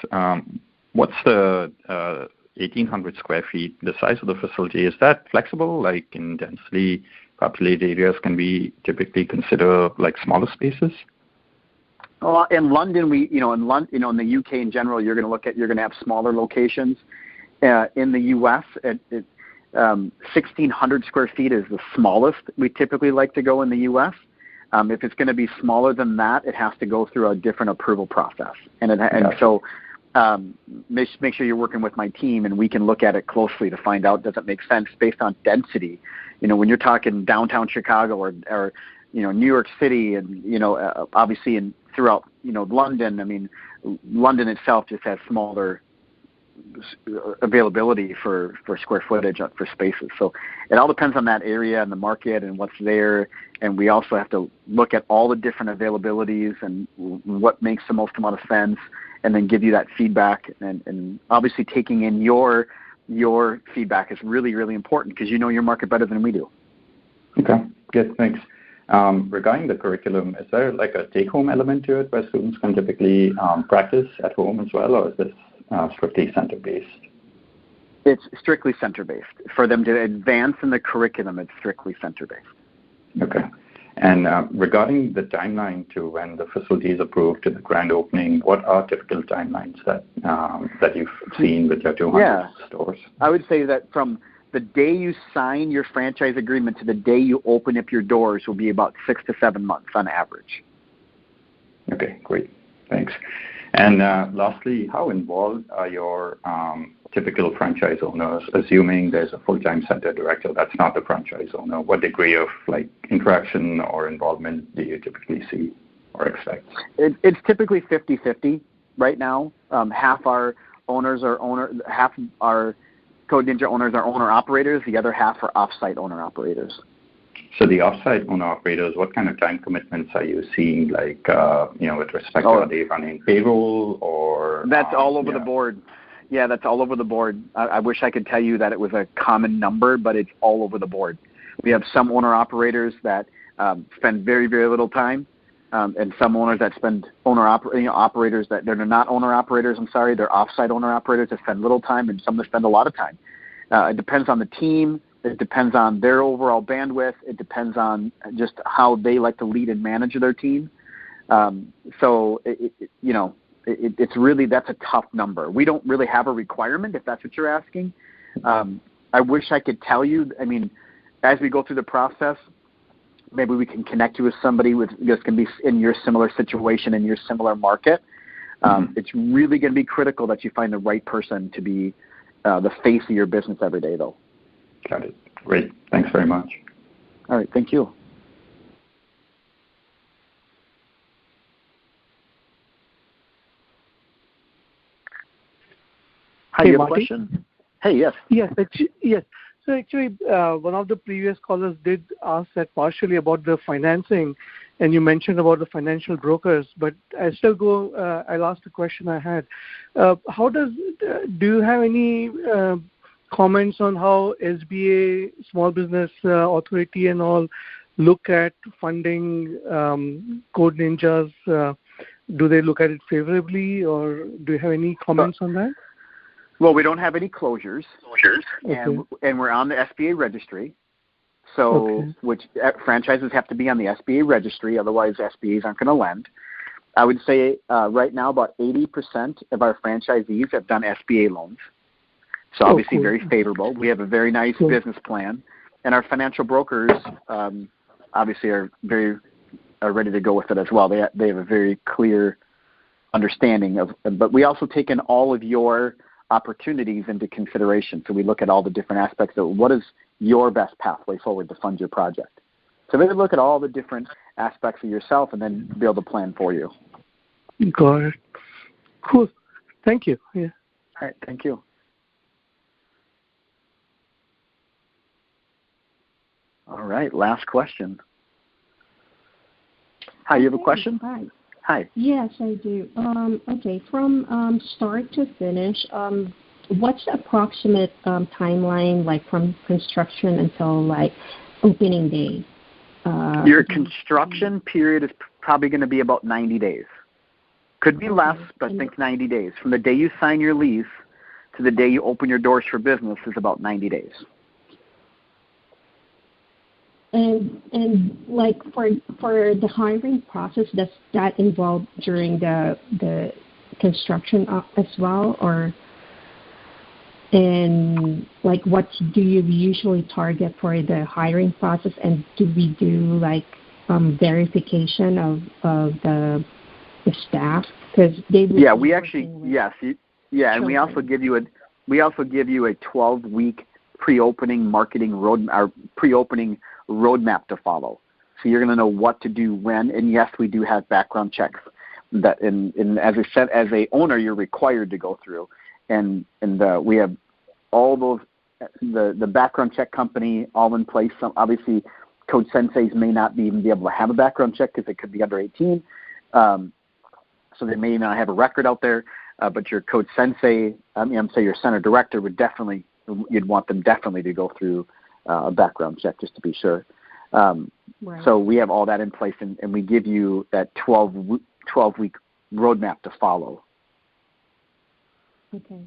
What's the 1,800 square feet, the size of the facility? Is that flexible, like in densely populated areas? Can we typically consider like smaller spaces? Well, in London, in the UK in general, you're going to have smaller locations. In the US, 1,600 square feet is the smallest we typically like to go in the US. If it's going to be smaller than that, it has to go through a different approval process. So make sure you're working with my team, and we can look at it closely to find out does it make sense based on density. When you're talking downtown Chicago or New York City, and obviously throughout London. I mean, London itself just has smaller availability for square footage for spaces. So it all depends on that area and the market and what's there. And we also have to look at all the different availabilities and what makes the most amount of sense, and then give you that feedback. And obviously taking in your feedback is really, really important because you know your market better than we do. Okay, good, thanks. Regarding the curriculum, is there like a take-home element to it where students can typically practice at home as well, or is this strictly center-based? It's strictly center-based. For them to advance in the curriculum, it's strictly center-based. Okay. And regarding the timeline to when the facility is approved to the grand opening, what are typical timelines that you've seen with your 200 stores? I would say that from the day you sign your franchise agreement to the day you open up your doors will be about 6 to 7 months on average. Okay, great. Thanks. And lastly, how involved are your typical franchise owners, assuming there's a full-time center director that's not the franchise owner? What degree of interaction or involvement do you typically see or expect? It's typically 50-50 right now. Half our owners are half our Code Ninja owners are owner-operators. The other half are off-site owner-operators. So the off-site owner-operators, what kind of time commitments are you seeing, with respect to are they running payroll or? That's all over the board. Yeah, that's all over the board. I wish I could tell you that it was a common number, but it's all over the board. We have some owner-operators that spend very, very little time, and some owners that spend operators that they're not owner-operators, they're off-site owner-operators that spend little time, and some that spend a lot of time. It depends on the team. It depends on their overall bandwidth. It depends on just how they like to lead and manage their team. It's really, that's a tough number. We don't really have a requirement, if that's what you're asking. I wish I could tell you. I mean, as we go through the process, maybe we can connect you with somebody that's going to be in your similar situation, in your similar market. It's really going to be critical that you find the right person to be the face of your business every day, though. Got it. Great. Thanks very much. All right. Thank you. Hi, you have a question? Hey, yes. Yes. So actually, one of the previous callers did ask that partially about the financing, and you mentioned about the financial brokers, but I'll ask the question I had. Do you have any comments on how SBA, Small Business Authority and all look at funding Code Ninjas? Do they look at it favorably, or do you have any comments on that? Well, we don't have any closures, and we're on the SBA registry. So, which franchises have to be on the SBA registry, otherwise SBAs aren't going to lend. I would say right now about 80% of our franchisees have done SBA loans. So obviously very favorable. We have a very nice business plan, and our financial brokers obviously are ready to go with it as well. They have a very clear understanding of. But we also take in all of your opportunities into consideration. So we look at all the different aspects of what is your best pathway forward to fund your project. So they would look at all the different aspects of yourself and then build a plan for you. Got it. Cool. Thank you. Yeah. All right. Thank you. All right. Last question. Hi, you have a question? Hi. Hi. Yes, I do. Okay, from start to finish, what's the approximate timeline, like from construction until like opening day? Your construction period is probably going to be about 90 days. Could be less, but think 90 days. From the day you sign your lease to the day you open your doors for business is about 90 days. And like for the hiring process, does that involve during the construction as well, or and like what do you usually target for the hiring process, and do we do like verification of the staff, because they we actually and we also give you a 12-week pre-opening marketing roadmap to follow. So you're going to know what to do when, and yes, we do have background checks that, and as I said, as a owner, you're required to go through, and we have all those the background check company all in place. Some obviously Code Senseis may not even be able to have a background check because it could be under 18, so they may not have a record out there. But your Code Sensei, your center director would definitely, you'd want them definitely to go through a background check just to be sure. Right. So we have all that in place, and we give you that 12-week roadmap to follow. Okay.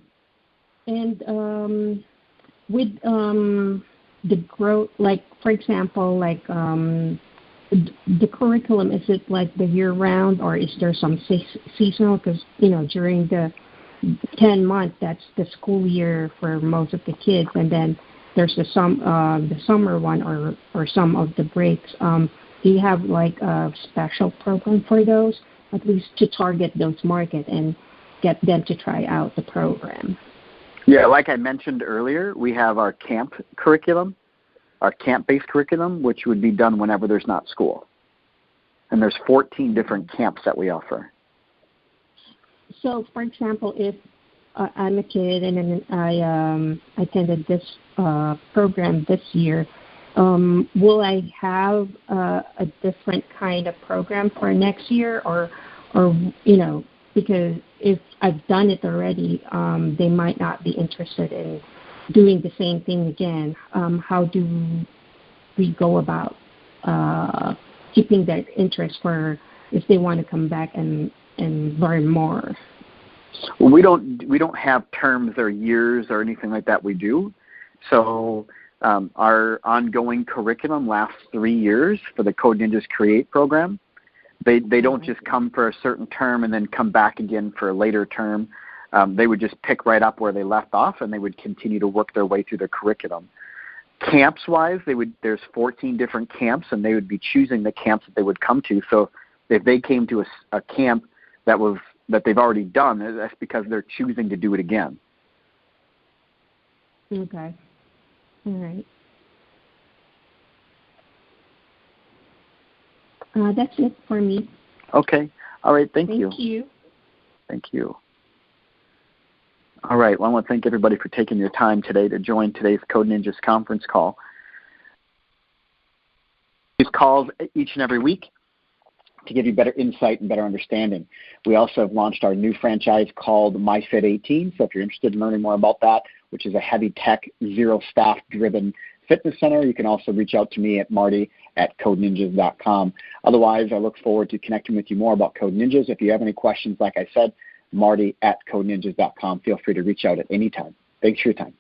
And with the growth, like for example, like the curriculum, is it like the year round, or is there some seasonal? Because during the 10 months, that's the school year for most of the kids, and then there's the summer one, or some of the breaks. Do you have like a special program for those, at least to target those markets and get them to try out the program? Yeah, like I mentioned earlier, we have our camp curriculum, our camp-based curriculum, which would be done whenever there's not school. And there's 14 different camps that we offer. So, for example, if I'm a kid and then I attended this program this year, will I have a different kind of program for next year, or because if I've done it already, they might not be interested in doing the same thing again. How do we go about keeping that interest for if they want to come back and learn more? Well, we don't have terms or years or anything like that. We do. So our ongoing curriculum lasts 3 years for the Code Ninjas Create program. They don't just come for a certain term and then come back again for a later term. They would just pick right up where they left off, and they would continue to work their way through their curriculum. Camps-wise, there's 14 different camps, and they would be choosing the camps that they would come to. So if they came to a camp that they've already done, that's because they're choosing to do it again. Okay. All right. That's it for me. Okay. All right. Thank you. Thank you. Thank you. All right. Well, I want to thank everybody for taking your time today to join today's Code Ninjas conference call. These calls each and every week to give you better insight and better understanding. We also have launched our new franchise called MyFit18. So if you're interested in learning more about that, which is a heavy tech, zero staff driven fitness center, you can also reach out to me at marty@codeninjas.com. Otherwise, I look forward to connecting with you more about Code Ninjas. If you have any questions, like I said, marty@codeninjas.com. Feel free to reach out at any time. Thanks for your time.